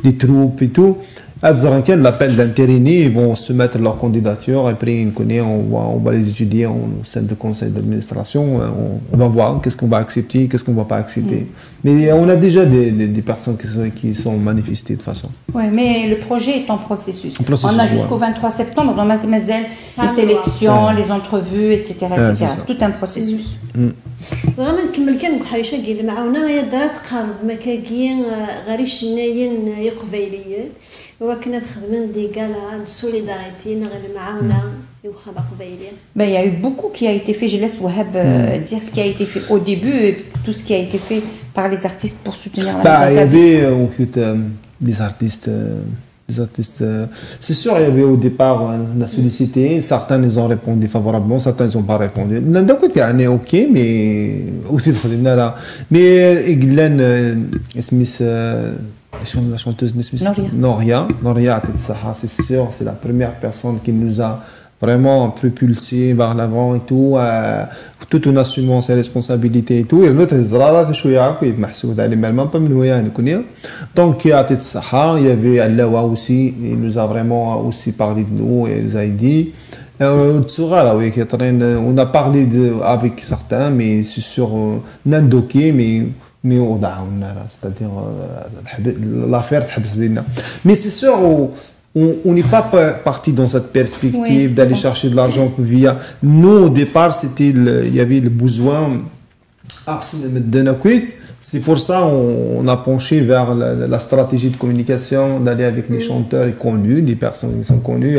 des troupes et tout. L'appel d'intérêt, ils vont se mettre leur candidature, après on va les étudier au sein du conseil d'administration, on va voir qu'est-ce qu'on va accepter, qu'est-ce qu'on ne va pas accepter. Mais on a déjà des personnes qui sont manifestées de façon. Oui, mais le projet est en processus. On a jusqu'au 23 septembre, dans Mademoiselle, les sélections, les entrevues, etc. C'est tout un processus. vraiment نكمل كان حريشه قيل معاونا يا درات قرب مكاكين غريش ناين يقبيليه وكنا خدمنا دي قالا سوليداريتي نغير معاونا يوخا قبيليه. Ben il y a eu beaucoup qui a été fait, je laisse Wahab dire ce qui a été fait au début et tout ce qui a été fait par les artistes pour soutenir la musique. Il y avait les artistes c'est sûr, il y avait au départ, on a sollicité, certains les ont répondu favorablement, certains ils n'ont pas répondu. D'un côté, on est ok, mais aussi mais Glenn Smith, la chanteuse Smith, Noria, c'est sûr, c'est la première personne qui nous a vraiment propulsé vers l'avant et tout. tout en assumant ses responsabilités et tout. Et l'autre, donc, il y avait Allah aussi, il nous a vraiment aussi parlé de nous et il nous a dit. On a parlé avec certains, mais c'est sur Nandoké, mais c'est-à-dire l'affaire. Mais c'est sûr, on n'est pas parti dans cette perspective d'aller chercher de l'argent via. Nous, au départ, il y avait le besoin. C'est pour ça qu'on a penché vers la stratégie de communication, d'aller avec les chanteurs connus, les personnes qui sont connues.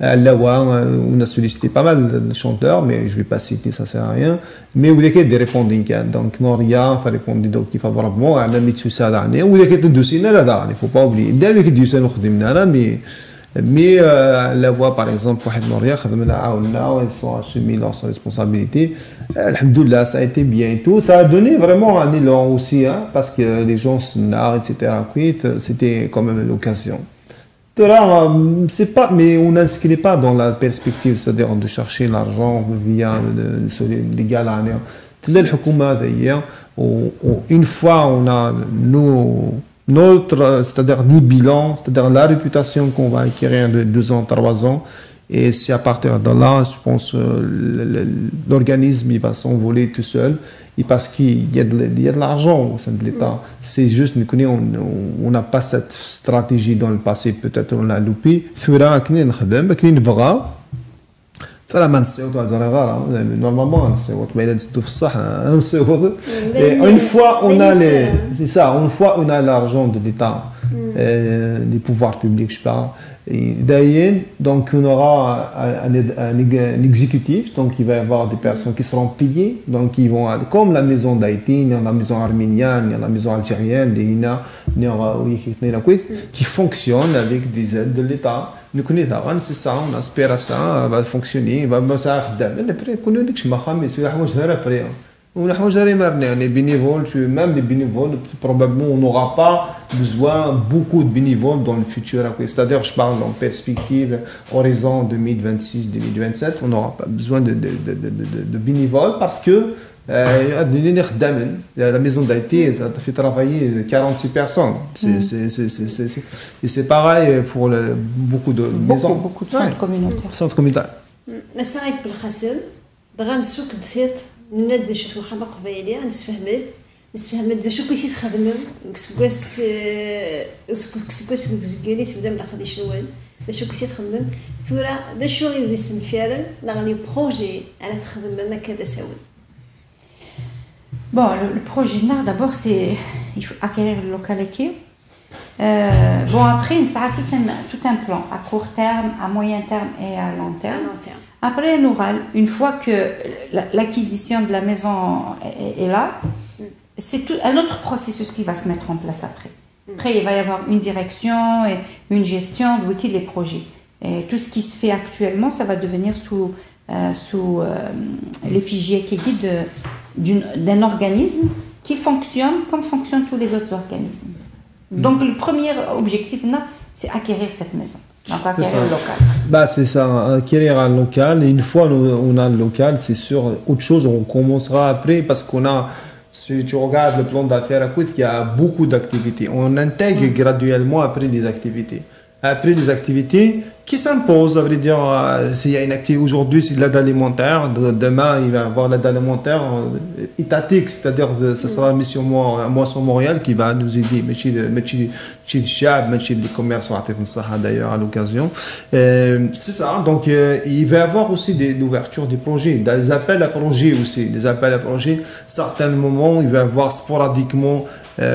On a sollicité pas mal de chanteurs, mais je ne vais pas citer, ça ne sert à rien. Mais il y a des répondants. Donc, Noria, il répond favorablement à la Mitsusa d'année. Il y a des dossiers, il ne faut pas oublier. Il y a des dossiers, mais la voix, par exemple, Noria, ils sont assumés leurs responsabilités. Alhamdoulilah, ça a été bien et tout. Ça a donné vraiment un élan aussi, hein, parce que les gens se narrent, etc. C'était quand même l'occasion. C'est pas, mais on n'inscrit pas dans la perspective, c'est-à-dire de chercher l'argent via les galères. D'ailleurs, une fois on a notre, c'est-à-dire du bilan, c'est-à-dire la réputation qu'on va acquérir de 2 ans, 3 ans, et c'est à partir de là, je pense, l'organisme il va s'envoler tout seul, et parce qu'il y a de l'argent au sein de l'État. C'est juste, on n'a pas cette stratégie dans le passé, peut-être on l'a loupé. Normalement, une fois on a l'argent de l'État, des pouvoirs publics, je parle. D'ailleurs, donc on aura un exécutif, donc il va y avoir des personnes qui seront payées, donc ils vont, comme la maison d'Haïti, il y a la maison arménienne, il y a la maison algérienne, qui fonctionnent avec des aides de l'État. Nous connaissons, c'est ça, on espère que ça va fonctionner, va me faire après, les bénévoles, même les bénévoles, probablement on n'aura pas besoin beaucoup de bénévoles dans le futur. C'est-à-dire, je parle en perspective, horizon 2026-2027, on n'aura pas besoin de bénévoles parce que la maison d'Haïti, ça fait travailler 46 personnes. Et c'est pareil pour beaucoup de maisons. Beaucoup de centres communautaires. Centres communautaires. ننادي شي واخا قبيلي نسفهمت شو كنتي تخدمي كسكواس بزكالي تبدا من غادي شنوان شو كنتي تخدمي ثورا شو غيدي سنفيرن غني بروجي على تخدم ما كذا ساوي. Bon, le projet NAR, d'abord, il faut acquérir le local équipe. Bon, après, ça a tout un plan, à court terme, à moyen terme et à long terme. Après, une fois que l'acquisition de la maison est là, c'est un autre processus qui va se mettre en place après. Après, il va y avoir une direction et une gestion de les projets. Et tout ce qui se fait actuellement, ça va devenir sous l'effigie qui guide d'un organisme qui fonctionne comme fonctionnent tous les autres organismes. Donc, le premier objectif, c'est acquérir cette maison. Donc, acquérir le local. C'est ça, acquérir un local. Et une fois on a le local, c'est sûr, autre chose, on commencera après parce qu'on a, si tu regardes le plan d'affaires à côté, il y a beaucoup d'activités. On intègre graduellement après les activités. Après les activités qui s'imposent, ça veut dire, s'il y a une activité aujourd'hui, c'est l'aide alimentaire, demain il va y avoir l'aide alimentaire étatique, c'est-à-dire ce sera la mission Moisson Montréal qui va nous aider, les commerçants d'ailleurs à l'occasion. C'est ça, donc il va y avoir aussi l'ouverture des projets, des appels à projets aussi, des appels à projets, certains moments il va y avoir sporadiquement,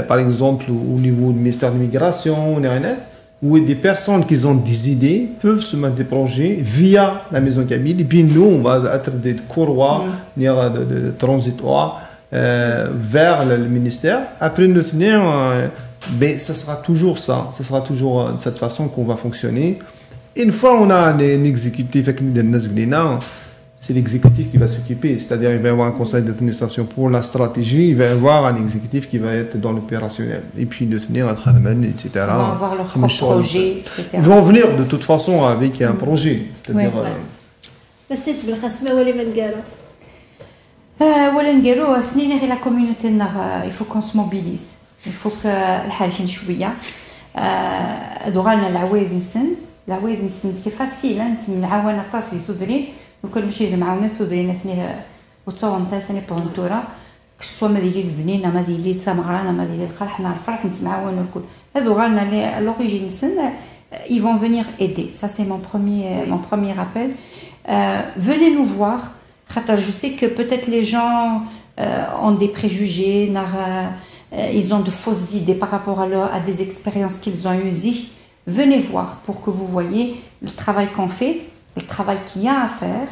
par exemple au niveau du ministère de l'immigration, où des personnes qui ont des idées peuvent se mettre des projets via la maison Kabyle. Et puis nous, on va être des courroies de transitoires vers le ministère. Après nous tenir, ça sera toujours ça. Ça sera toujours de cette façon qu'on va fonctionner. Une fois on a un exécutif avec c'est l'exécutif qui va s'occuper, c'est-à-dire il va y avoir un conseil d'administration pour la stratégie, il va y avoir un exécutif qui va être dans l'opérationnel, et puis de tenir un travail, etc. Ils vont avoir leur propre projet, etc. Ils vont venir de toute façon avec un projet, c'est-à-dire... ولا نديرو سنين غير لا كوميونيتي il faut qu'on se mobilise il faut que الحال كاين شويه دوغالنا العوايد نسن سي فاسيل انت معاونه تصلي تدرين وكل ماشي المعاونات تدرين اثنين وتصون تاع سني بونتورا كسوا ما ديري الفنينه ما ديري التمغرانه ما ديري القرح نهار الفرح نتمعاونوا الكل هذو غالنا لي لوريجين نسن ils vont venir aider ça c'est mon premier appel venez nous voir je sais que peut-être les gens ont des préjugés ils ont de fausses idées par rapport à des expériences qu'ils ont eues. Venez voir pour que vous voyez le travail qu'on fait, le travail qu'il y a à faire.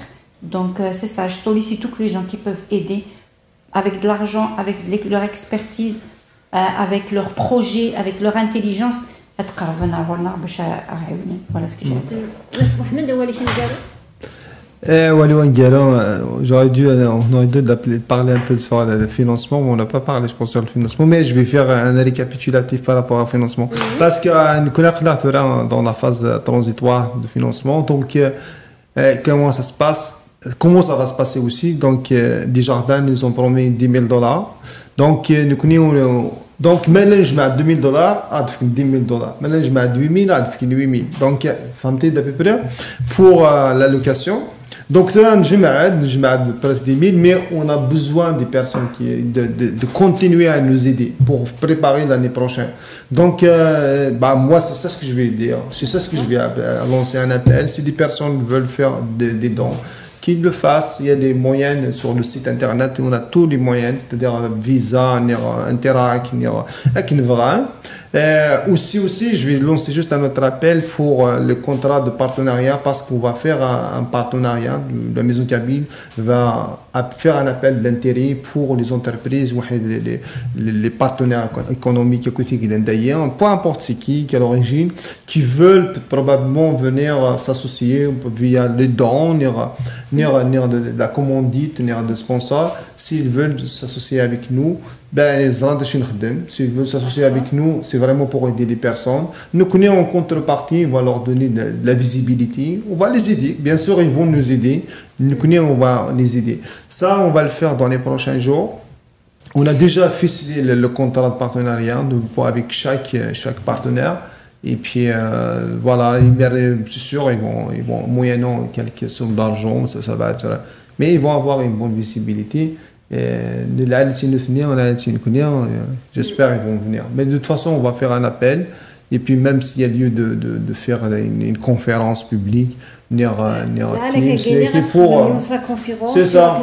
Donc c'est ça, je sollicite tous les gens qui peuvent aider avec de l'argent, avec leur expertise, avec leur projet, avec leur intelligence. Voilà ce que j'ai à dire. J'aurais dû parler un peu sur le financement, mais on n'a pas parlé, je pense, sur le financement. Mais je vais faire un récapitulatif par rapport au financement. Parce que nous connaissons dans la phase transitoire de financement. Donc, comment ça se passe? Comment ça va se passer aussi? Donc, Desjardins nous ont promis $10,000. Donc, nous connaissons. Donc, maintenant, je mets $2,000, $10,000. Maintenant, je mets $8,000, Donc, d'à peu près pour l'allocation. Donc, je mets presque 10 000, mais on a besoin des personnes de continuer à nous aider pour préparer l'année prochaine. Donc, moi, c'est ça ce que je vais dire. C'est ça ce que je vais lancer un appel. Si des personnes veulent faire des dons, qu'ils le fassent. Il y a des moyens sur le site internet. On a tous les moyens, c'est-à-dire Visa, Interac, aussi, je vais lancer juste un autre appel pour le contrat de partenariat parce qu'on va faire un partenariat. La Maison Kabyle va faire un appel d'intérêt pour les entreprises, les partenaires économiques, peu importe c'est qui, quelle origine, qui veulent probablement venir s'associer via les dons, de la commandite, de sponsors. S'ils veulent s'associer avec nous, s'ils veulent s'associer avec nous, c'est vraiment pour aider les personnes. Nous connaissons en contrepartie, on va leur donner de la visibilité, on va les aider. Bien sûr, ils vont nous aider. Nous connaissons, on va les aider. Ça, on va le faire dans les prochains jours. On a déjà ficelé le contrat de partenariat avec chaque partenaire. Et puis voilà, c'est sûr, ils vont moyennant quelques sommes d'argent, ça va être. Mais ils vont avoir une bonne visibilité. J'espère qu'ils vont venir. Mais de toute façon, on va faire un appel. Et puis même s'il y a lieu de faire une conférence publique, c'est ça,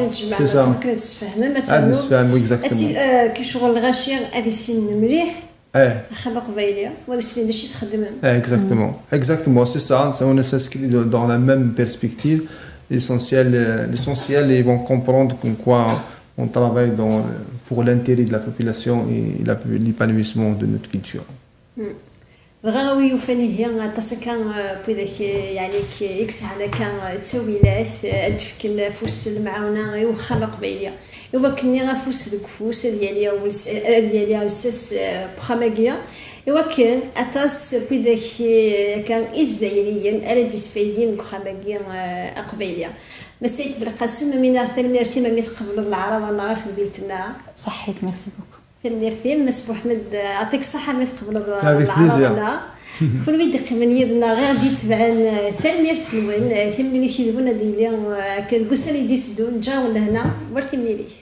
exactement, c'est ça. On s'inscrit dans la même perspective. L'essentiel, ils vont comprendre quoi on travaille pour l'intérêt de la population et l'épanouissement de notre culture. غاوي وفاني هي تسكان بذاك يعني يكسعنا كان تسويلات ادفك نفوس المعاونه وخلق قبيليه ايوا كني غفوس الكفوس ديالي الساس بخماقيه ايوا كان اتاس بذاك كان ازدايريا اراد فايدين بخماقيه قبيليه مسيت بالقسم من ثلميرتي ما قبل العرب انا غير في بيتنا صحيت ميرسي بوكو ثلميرتي مسبو احمد يعطيك الصحه ما قبل العرب كل ويد قمنيه دنا غير دي تبعن ثلميرت الوين ثمني كيدبونا ديالي كنقول سالي دي سدون جاو لهنا ورتي منيليش